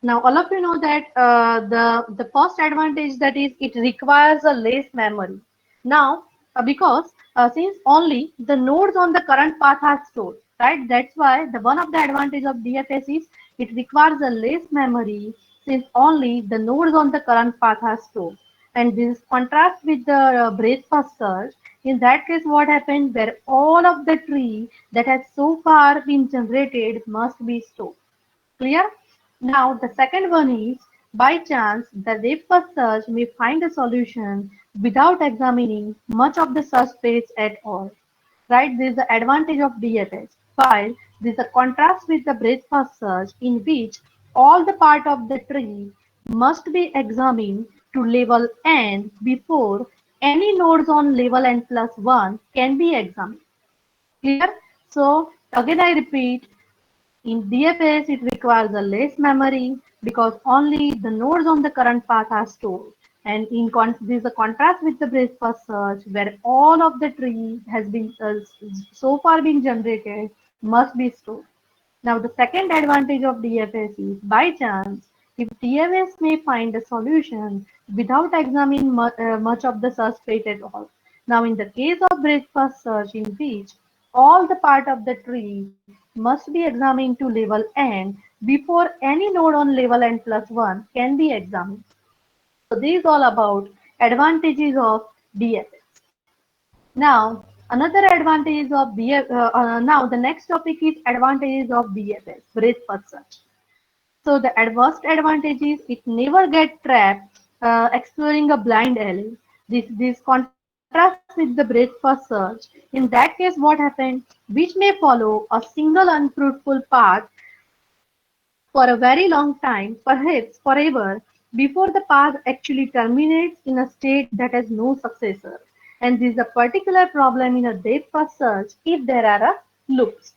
Now, all of you know that the first advantage, that is it requires a less memory. Now, because since only the nodes on the current path are stored, right? That's why the one of the advantage of DFS is it requires a less memory since only the nodes on the current path are stored. And this contrast with the breadth first search. In that case, what happened? Where all of the tree that has so far been generated must be stored. Clear? Now the second one is, by chance the depth first search may find a solution without examining much of the search space at all. Right? This is the advantage of DFS. While this is a contrast with the breadth first search in which all the part of the tree must be examined to level n before any nodes on level n plus 1 can be examined. Clear? So again I repeat, in DFS, it requires a less memory because only the nodes on the current path are stored. And this is a contrast with the breadth first search, where all of the tree has been so far been generated must be stored. Now, the second advantage of DFS is, by chance, if DFS may find a solution without examining much of the search space at all. Now, in the case of breadth first search, in which all the part of the tree must be examined to level n before any node on level n plus 1 can be examined. So, these all about advantages of DFS. Now, Another advantage of now the next topic is advantages of BFS, breadth first search. So the adverse advantage is it never get trapped exploring a blind alley. This contrasts with the breadth first search. In that case, what happened? Which may follow a single unfruitful path for a very long time, perhaps forever, before the path actually terminates in a state that has no successor. And this is a particular problem in a depth first search if there are loops.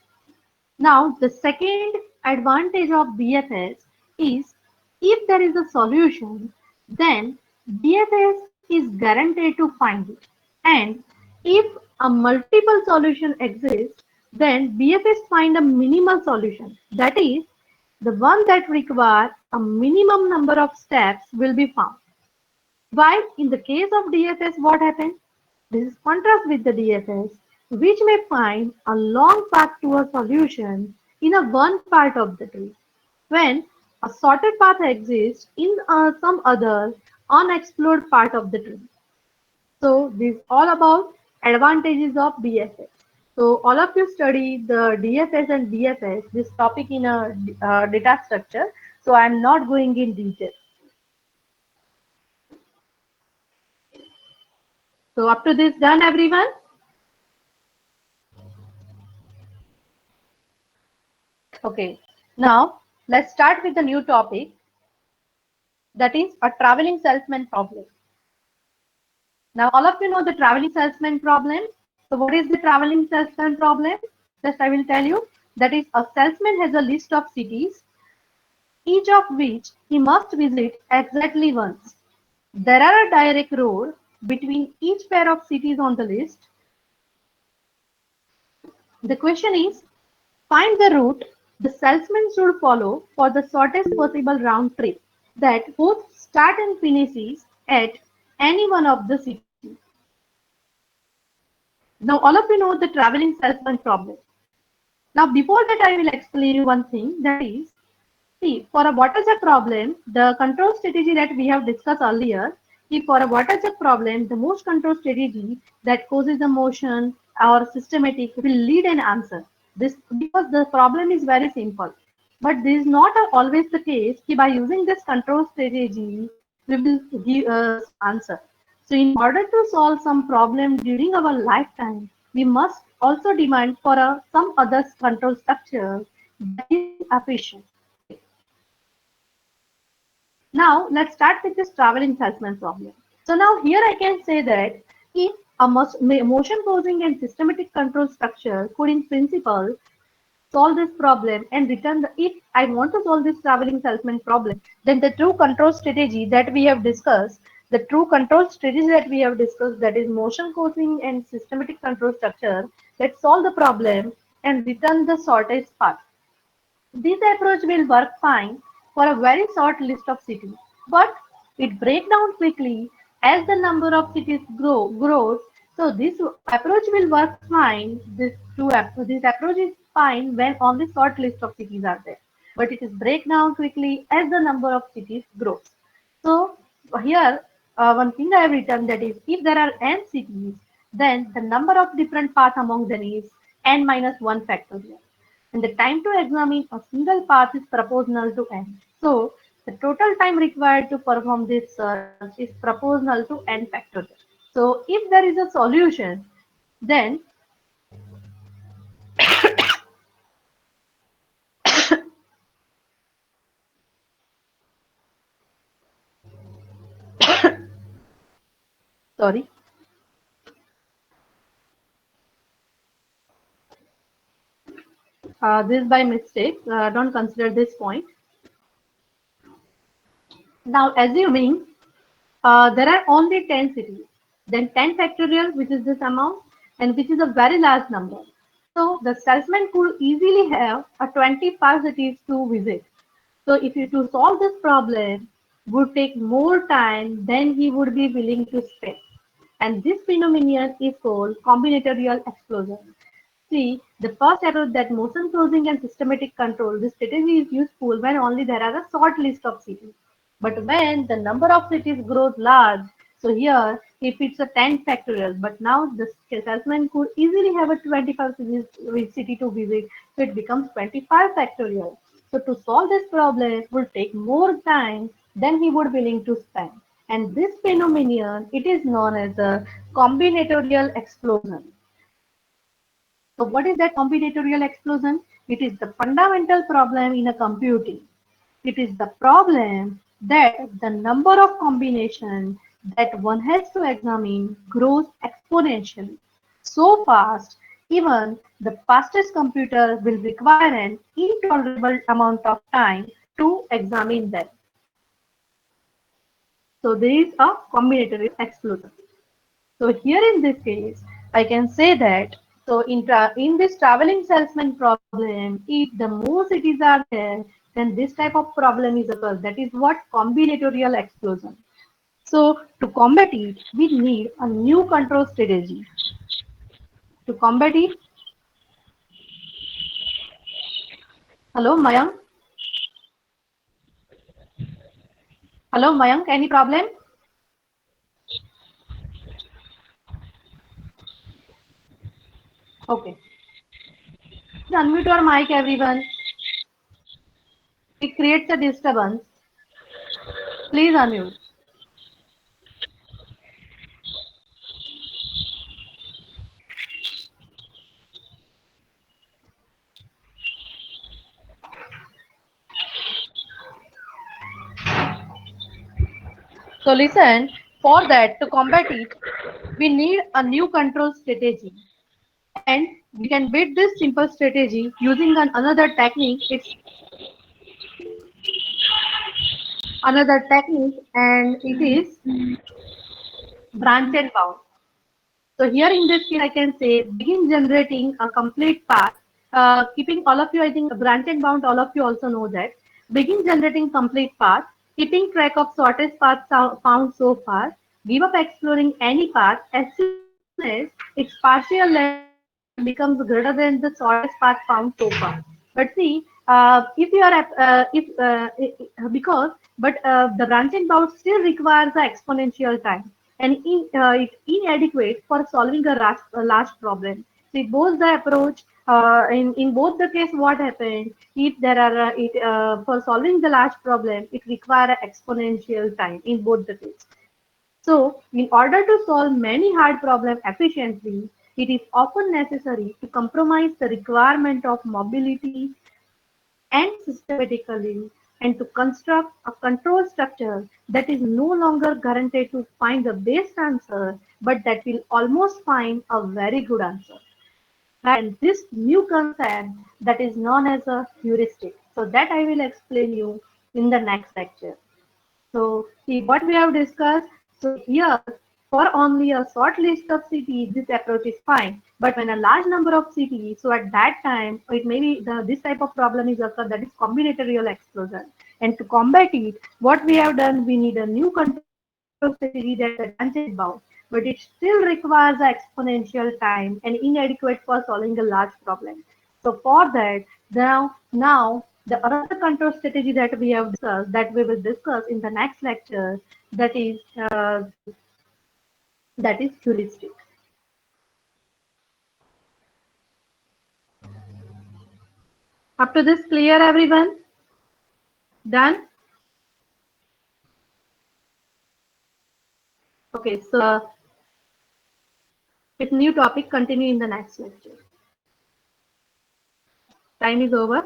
Now, the second advantage of BFS is if there is a solution, then BFS is guaranteed to find it. And if a multiple solution exists, then BFS find a minimal solution. That is, the one that require a minimum number of steps will be found. While in the case of DFS, what happened? This is contrast with the DFS, which may find a long path to a solution in a one part of the tree, when a sorted path exists in some other unexplored part of the tree. So this is all about advantages of BFS. So all of you study the DFS and BFS, this topic in a data structure. So I'm not going in detail. So up to this done, everyone? Okay, now let's start with the new topic, that is a traveling salesman problem. Now all of you know the traveling salesman problem. So what is the traveling salesman problem? Just I will tell you. That is a salesman has a list of cities, each of which he must visit exactly once. There are a direct road between each pair of cities on the list. The question is, find the route the salesman should follow for the shortest possible round trip that both start and finishes at any one of the cities. Now all of you know the traveling salesman problem. Now before that I will explain you one thing, that is, see, for a water jug problem, the control strategy that we have discussed earlier, if for a water jug problem, the most control strategy that causes the motion or systematic will lead an answer. This because the problem is very simple. But this is not always the case. By using this control strategy, we will give some answer. So in order to solve some problem during our lifetime, we must also demand for some other control structure that is efficient. Okay. Now let's start with this traveling salesman problem. So now here I can say that if a motion causing and systematic control structure could in principle solve this problem and return the, if I want to solve this traveling salesman problem, then the true control strategy that we have discussed, that is motion causing and systematic control structure that solve the problem and return the shortest path. This approach will work fine for a very short list of cities, but it breaks down quickly as the number of cities grows. So this approach will work fine. This approach is fine when only short list of cities are there, but it is break down quickly as the number of cities grows. So here one thing I have written, that is, if there are n cities, then the number of different paths among them is n minus 1 factorial, and the time to examine a single path is proportional to n. So the total time required to perform this search is proportional to n factorial. So if there is a solution, then sorry, this is by mistake. Don't consider this point. Now assuming there are only 10 cities, then 10 factorial, which is this amount, and which is a very large number. So the salesman could easily have a 25 cities to visit. So if you to solve this problem would take more time than he would be willing to spend. And this phenomenon is called combinatorial explosion. See, the first approach, that motion closing and systematic control, this strategy is useful when only there are a short list of cities. But when the number of cities grows large, So here, if it's a 10 factorial, but now the salesman could easily have a 25 city to visit, so it becomes 25 factorial. So to solve this problem will take more time than he would willing to spend. And this phenomenon, it is known as a combinatorial explosion. So what is that combinatorial explosion? It is the fundamental problem in a computing. It is the problem that the number of combinations that one has to examine grows exponentially. So fast, even the fastest computer will require an intolerable amount of time to examine them. So there is a combinatorial explosion. So here in this case, I can say that so in this traveling salesman problem, if the more cities are there, then this type of problem is occurs. That is what combinatorial explosion. So to combat it, we need a new control strategy. To combat it, hello Mayank. Hello Mayank, any problem? Okay. Please unmute your mic, everyone. It creates a disturbance. Please unmute. So listen, for that, to combat it, we need a new control strategy. And we can beat this simple strategy using another technique. It's another technique and it is branch and bound. So here in this case, I can say begin generating a complete path. Keeping all of you, I think branch and bound, all of you also know that. Begin generating complete path, keeping track of shortest path found so far. Give up exploring any path as soon as its partial length becomes greater than the shortest path found so far. But see, if you are because the branch and bound still requires the exponential time and it's inadequate for solving a large problem. See, both the approach in both the case, what happened if there are for solving the large problem, it require exponential time in both the case. So, in order to solve many hard problems efficiently, it is often necessary to compromise the requirement of mobility and systematically and to construct a control structure that is no longer guaranteed to find the best answer, but that will almost find a very good answer. And this new concept that is known as a heuristic. So that I will explain you in the next lecture. So see what we have discussed. So here for only a short list of cities, this approach is fine. But when a large number of cities, so at that time, it may be this type of problem is occurred that is combinatorial explosion. And to combat it, what we have done, we need a new control strategy that is a branch and bound. But it still requires an exponential time and inadequate for solving a large problem. So for that, now the another control strategy that we have discussed that we will discuss in the next lecture that is heuristic. Up to this clear, everyone? Done? Okay, so with new topic continue in the next lecture. Time is over.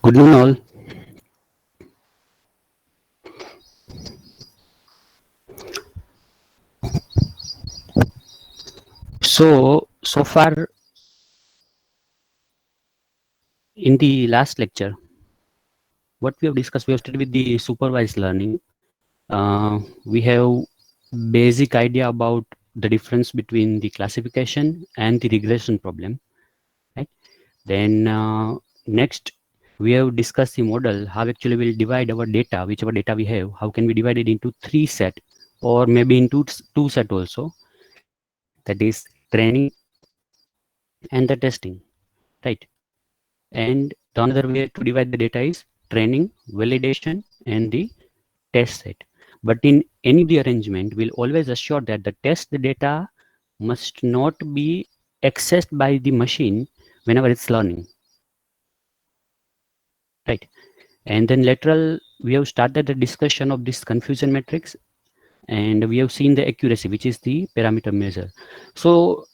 Good evening, all. So far in the last lecture, what we have discussed, we have started with the supervised learning. We have basic idea about the difference between the classification and the regression problem, right? Then next we have discussed the model, how actually we'll divide our data, whichever data we have, how can we divide it into 3 set or maybe into 2 set also, that is training and the testing, right? And the another way to divide the data is training, validation, and the test set. But in any of the arrangement, we'll always assure that the test data must not be accessed by the machine whenever it's learning, right? And then lateral, we have started the discussion of this confusion matrix, and we have seen the accuracy, which is the parameter measure. So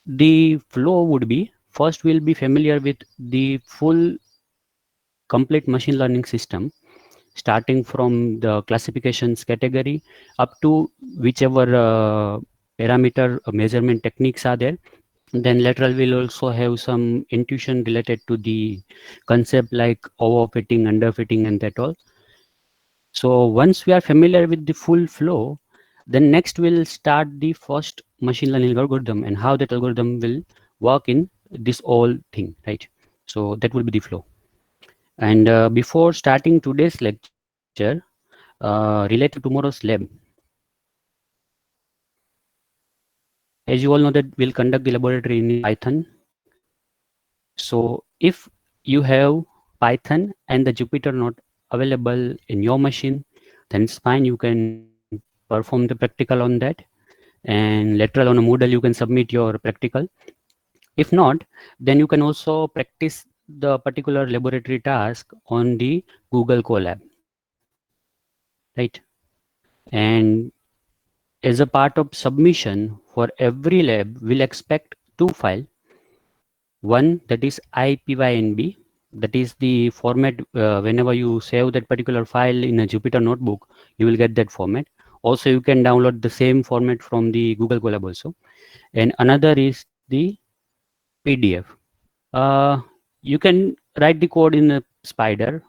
the flow would be, first we'll be familiar with the full complete machine learning system, starting from the classifications category up to whichever parameter measurement techniques are there. Then lateral will also have some intuition related to the concept like overfitting, underfitting, and that all. So once we are familiar with the full flow, then next we'll start the first machine learning algorithm and how that algorithm will work in this whole thing, right? So that will be the flow. And before starting today's lecture, related to tomorrow's lab, as you all know that we'll conduct the laboratory in Python. So if you have Python and the Jupyter not available in your machine, then it's fine. You can perform the practical on that, and lateral on a Moodle you can submit your practical. If not, then you can also practice the particular laboratory task on the Google Colab, right? And as a part of submission for every lab, we'll expect 2 files. One that is IPYNB, that is the format. Whenever you save that particular file in a Jupyter notebook, you will get that format. Also, you can download the same format from the Google Colab also. And another is the PDF. You can write the code in a Spider,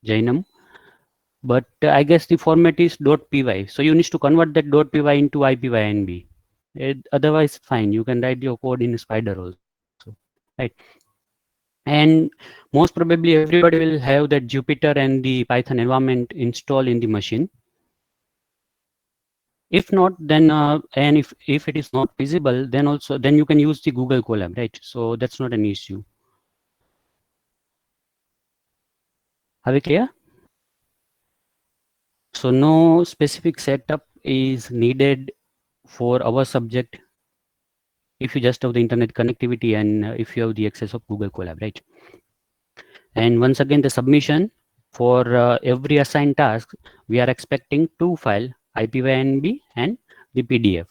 Jainam, but I guess the format is .py. So you need to convert that .py into IPYNB. Otherwise, fine. You can write your code in Spider also, right? And most probably everybody will have that Jupyter and the Python environment installed in the machine. If not, then and if it is not feasible, then also then you can use the Google Colab, right? So that's not an issue. Are we clear? So no specific setup is needed for our subject if you just have the internet connectivity and if you have the access of Google Colab, right? And once again, the submission for every assigned task, we are expecting 2 files, IPYNB and the PDF,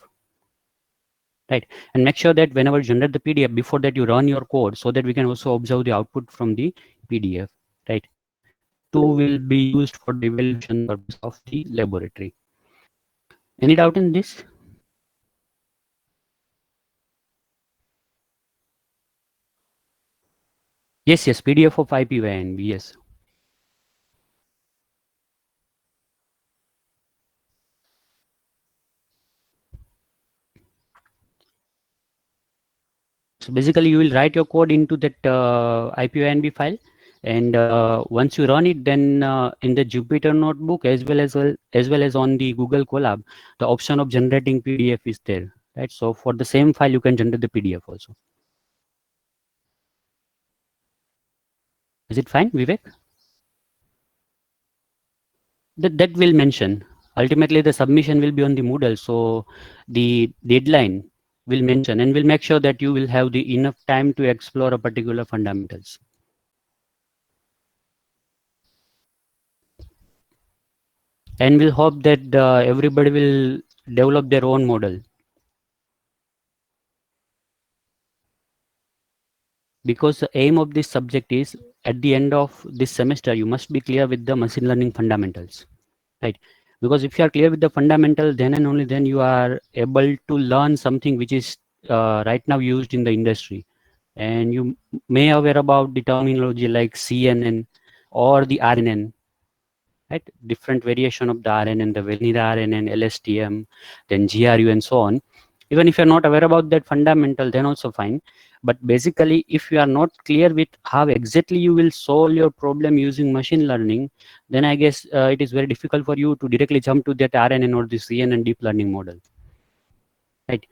right? And make sure that whenever you generate the PDF, before that you run your code so that we can also observe the output from the PDF, right? That too will be used for the evaluation purpose of the laboratory. Any doubt in this? Yes, PDF of IPYNB, yes. So basically you will write your code into that IPYNB file, and once you run it, then in the Jupyter notebook as well as on the Google Colab, the option of generating PDF is there, right? So for the same file you can generate the PDF also. Is it fine, Vivek? That will mention. Ultimately the submission will be on the Moodle, so the deadline will mention, and we'll make sure that you will have the enough time to explore a particular fundamentals. And we'll hope that everybody will develop their own model, because the aim of this subject is at the end of this semester you must be clear with the machine learning fundamentals, right? Because if you are clear with the fundamental, then and only then you are able to learn something which is right now used in the industry. And you may aware about the terminology like CNN or the RNN, right? Different variation of the RNN, the vanilla RNN, LSTM, then GRU and so on. Even if you're not aware about that fundamental, then also fine. But basically, if you are not clear with how exactly you will solve your problem using machine learning, then I guess it is very difficult for you to directly jump to that RNN or the CNN deep learning model, right?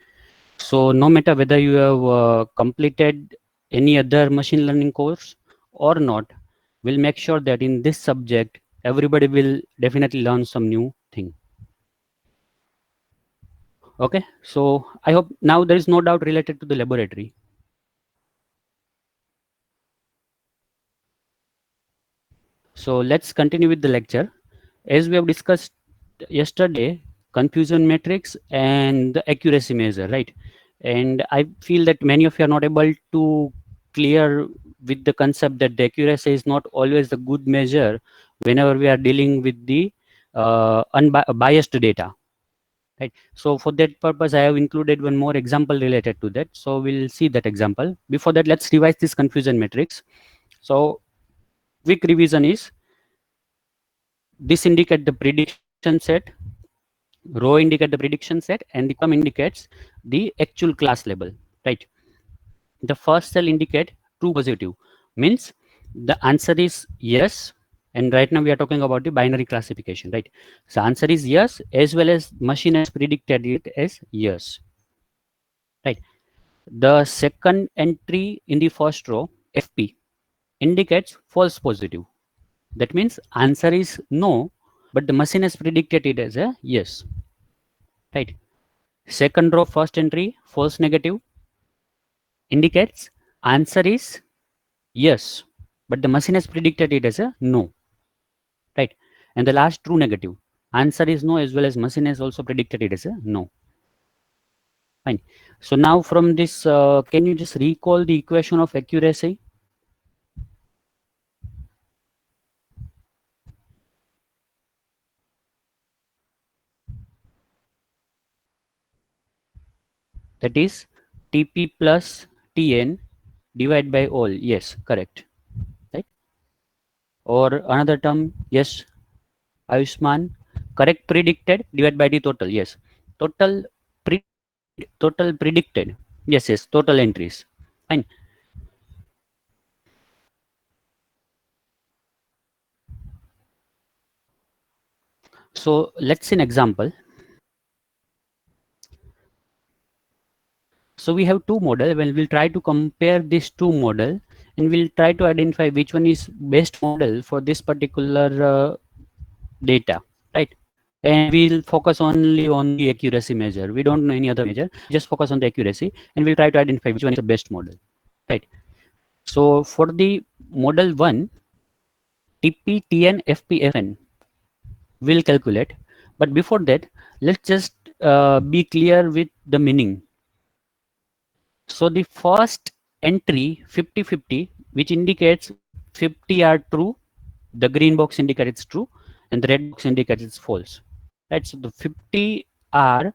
So no matter whether you have completed any other machine learning course or not, we'll make sure that in this subject, everybody will definitely learn some new thing. Okay, so I hope now there is no doubt related to the laboratory. So let's continue with the lecture. As we have discussed yesterday, confusion matrix and the accuracy measure, right? And I feel that many of you are not able to clear with the concept that the accuracy is not always the good measure whenever we are dealing with the unbiased data, right? So for that purpose, I have included one more example related to that. So we'll see that example. Before that, let's revise this confusion matrix. So quick revision is, this indicate the prediction set, row indicate the prediction set, and the column indicates the actual class level, right? The first cell indicate true positive, means the answer is yes. And right now we are talking about the binary classification, right? So answer is yes, as well as machine has predicted it as yes, right? The second entry in the first row, FP, indicates false positive. That means answer is no, but the machine has predicted it as a yes, right? Second row, first entry, false negative, indicates answer is yes, but the machine has predicted it as a no, right? And the last, true negative, answer is no, as well as machine has also predicted it as a no. Fine. So now from this, can you just recall the equation of accuracy? That is TP plus TN divided by all. Yes, correct. Right? Or another term, yes, Ayushman, correct predicted divided by the total. Yes, total total predicted. Yes, yes, total entries. Fine. So let's see an example. So we have two models. Well, we'll try to compare these two model, and we'll try to identify which one is best model for this particular data, right? And we'll focus only on the accuracy measure. We don't know any other measure. Just focus on the accuracy, and we'll try to identify which one is the best model, right? So for the model 1, TP, TN, FP, FN, we'll calculate. But before that, let's just be clear with the meaning. So the first entry 50-50, which indicates 50 are true, the green box indicates it's true, and the red box indicates it's false. Right. So the 50 are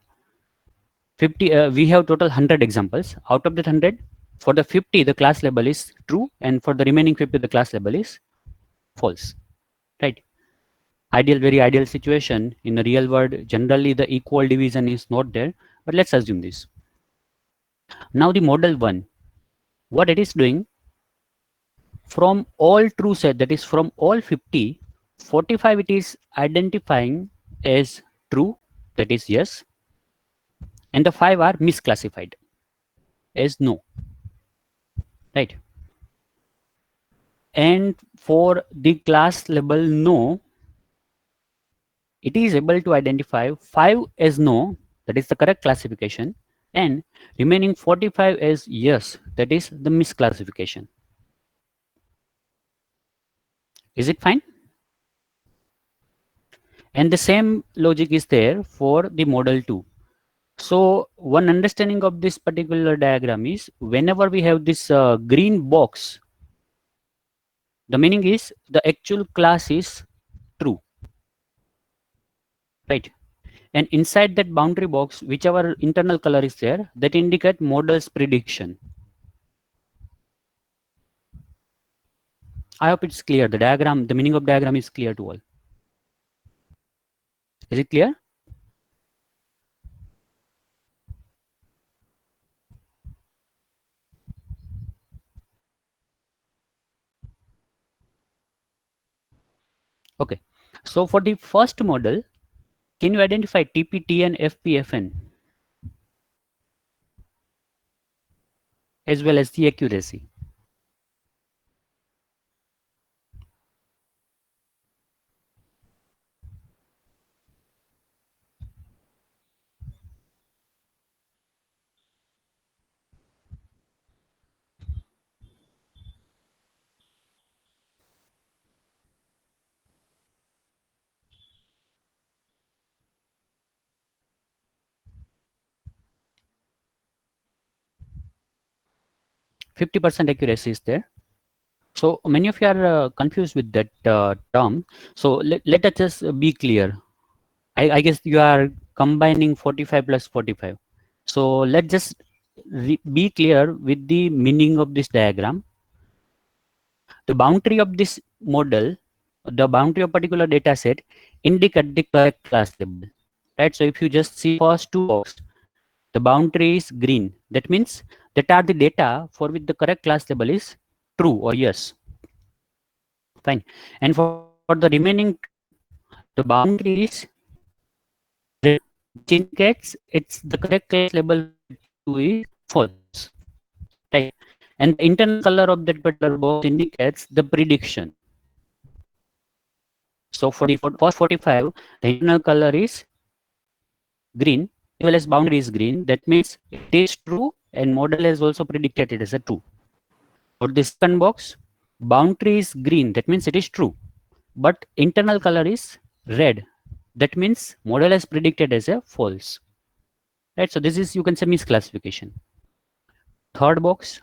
50. We have total 100 examples. Out of that 100, for the 50, the class label is true, and for the remaining 50, the class label is false. Right. Ideal, very ideal situation. In the real world, generally the equal division is not there, but let's assume this. Now the model 1, what it is doing, from all true set, that is from all 50, 45 it is identifying as true, that is yes, and the 5 are misclassified as no, right? And for the class label no, it is able to identify 5 as no, that is the correct classification, and remaining 45 as yes, that is the misclassification. Is it fine? And the same logic is there for the model 2. So one understanding of this particular diagram is, whenever we have this green box, the meaning is the actual class is true, right? And inside that boundary box, whichever internal color is there, that indicate model's prediction. I hope it's clear. The diagram, the meaning of diagram is clear to all. Is it clear? Okay. So for the first model, can you identify TP, TN, FP, FN? As well as the accuracy. %50 accuracy is there. So many of you are confused with that term. So let us just be clear. I guess you are combining 45 plus 45. So let's just be clear with the meaning of this diagram. The boundary of this model, the boundary of particular data set indicate the correct class label, right? So if you just see first two boxes, the boundary is green. That means that are the data for which the correct class label is true or yes. Fine. And for the remaining, the boundary is red, which indicates it's the correct class label is false. Right. And the internal color of that particular box indicates the prediction. So for the first 45, the internal color is green, as well as boundary is green. That means it is true, and model has also predicted it as a true. For the second box, boundary is green. That means it is true, but internal color is red. That means model has predicted as a false. Right. So this is, you can say, misclassification. Third box,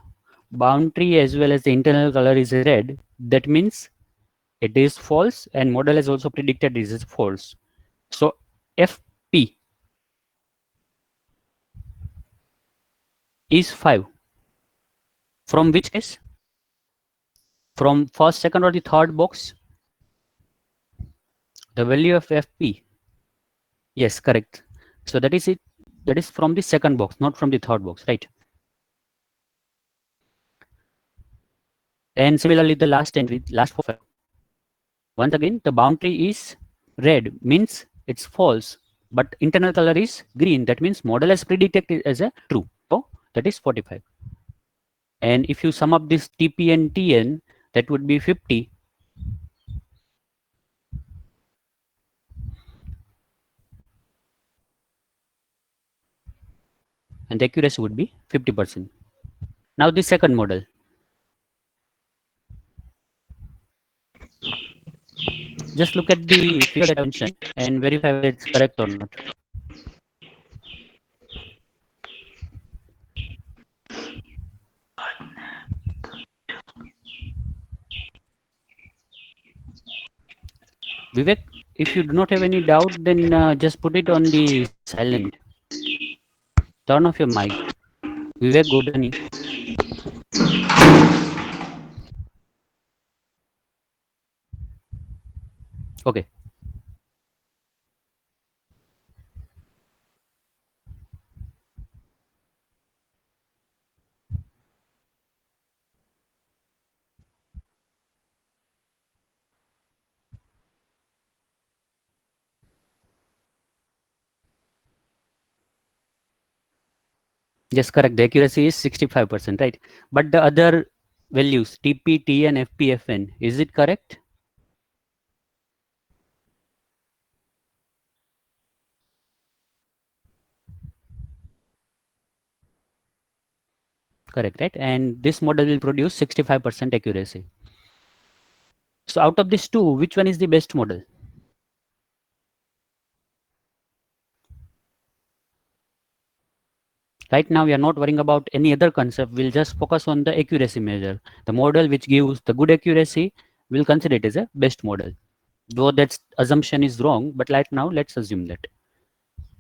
boundary as well as the internal color is red. That means it is false, and model has also predicted this is false. So FP is 5. From which case? From first, second, or the third box? The value of FP. Yes, correct. So that is it. That is from the second box, not from the third box, right? And similarly, the last entry, last 4. Once again, the boundary is red, means it's false, but internal color is green. That means model has predicted it as a true. So that is 45. And if you sum up this TP and TN, that would be 50. And the accuracy would be 50%. Now the second model. Just look at the figure that I mentioned and verify whether it's correct or not. Vivek, if you do not have any doubt, then just put it on the silent. Turn off your mic. Vivek Godani. Okay. Yes, correct. The accuracy is 65%, right? But the other values, TP, TN, FP, FN, is it correct? Correct, right? And this model will produce 65% accuracy. So out of these two, which one is the best model? Right now, we are not worrying about any other concept. We'll just focus on the accuracy measure. The model which gives the good accuracy, we'll consider it as a best model. Though that assumption is wrong, but right now, let's assume that.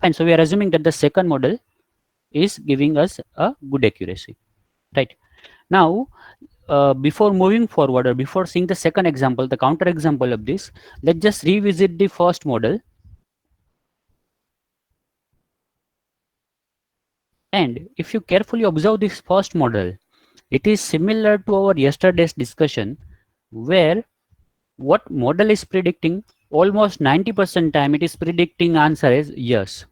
Fine. So we are assuming that the second model is giving us a good accuracy, right? Now, before moving forward or before seeing the second example, the counter example of this, let's just revisit the first model. And if you carefully observe this first model, it is similar to our yesterday's discussion, where what model is predicting, almost 90% time it is predicting answer is yes.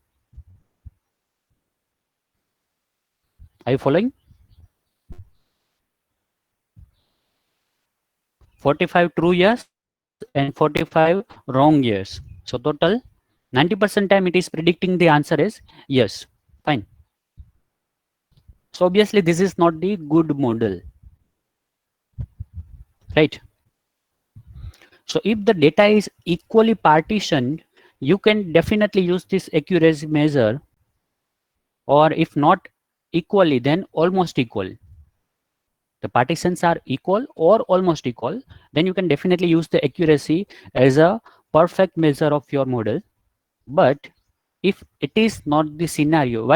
Are you following? 45 true yes and 45 wrong yes. So total 90% time it is predicting the answer is yes. Fine. So obviously this is not the good model, right? So if the data is equally partitioned, you can definitely use this accuracy measure, or if not equally, then almost equal. The partitions are equal or almost equal, then you can definitely use the accuracy as a perfect measure of your model. But if it is not the scenario,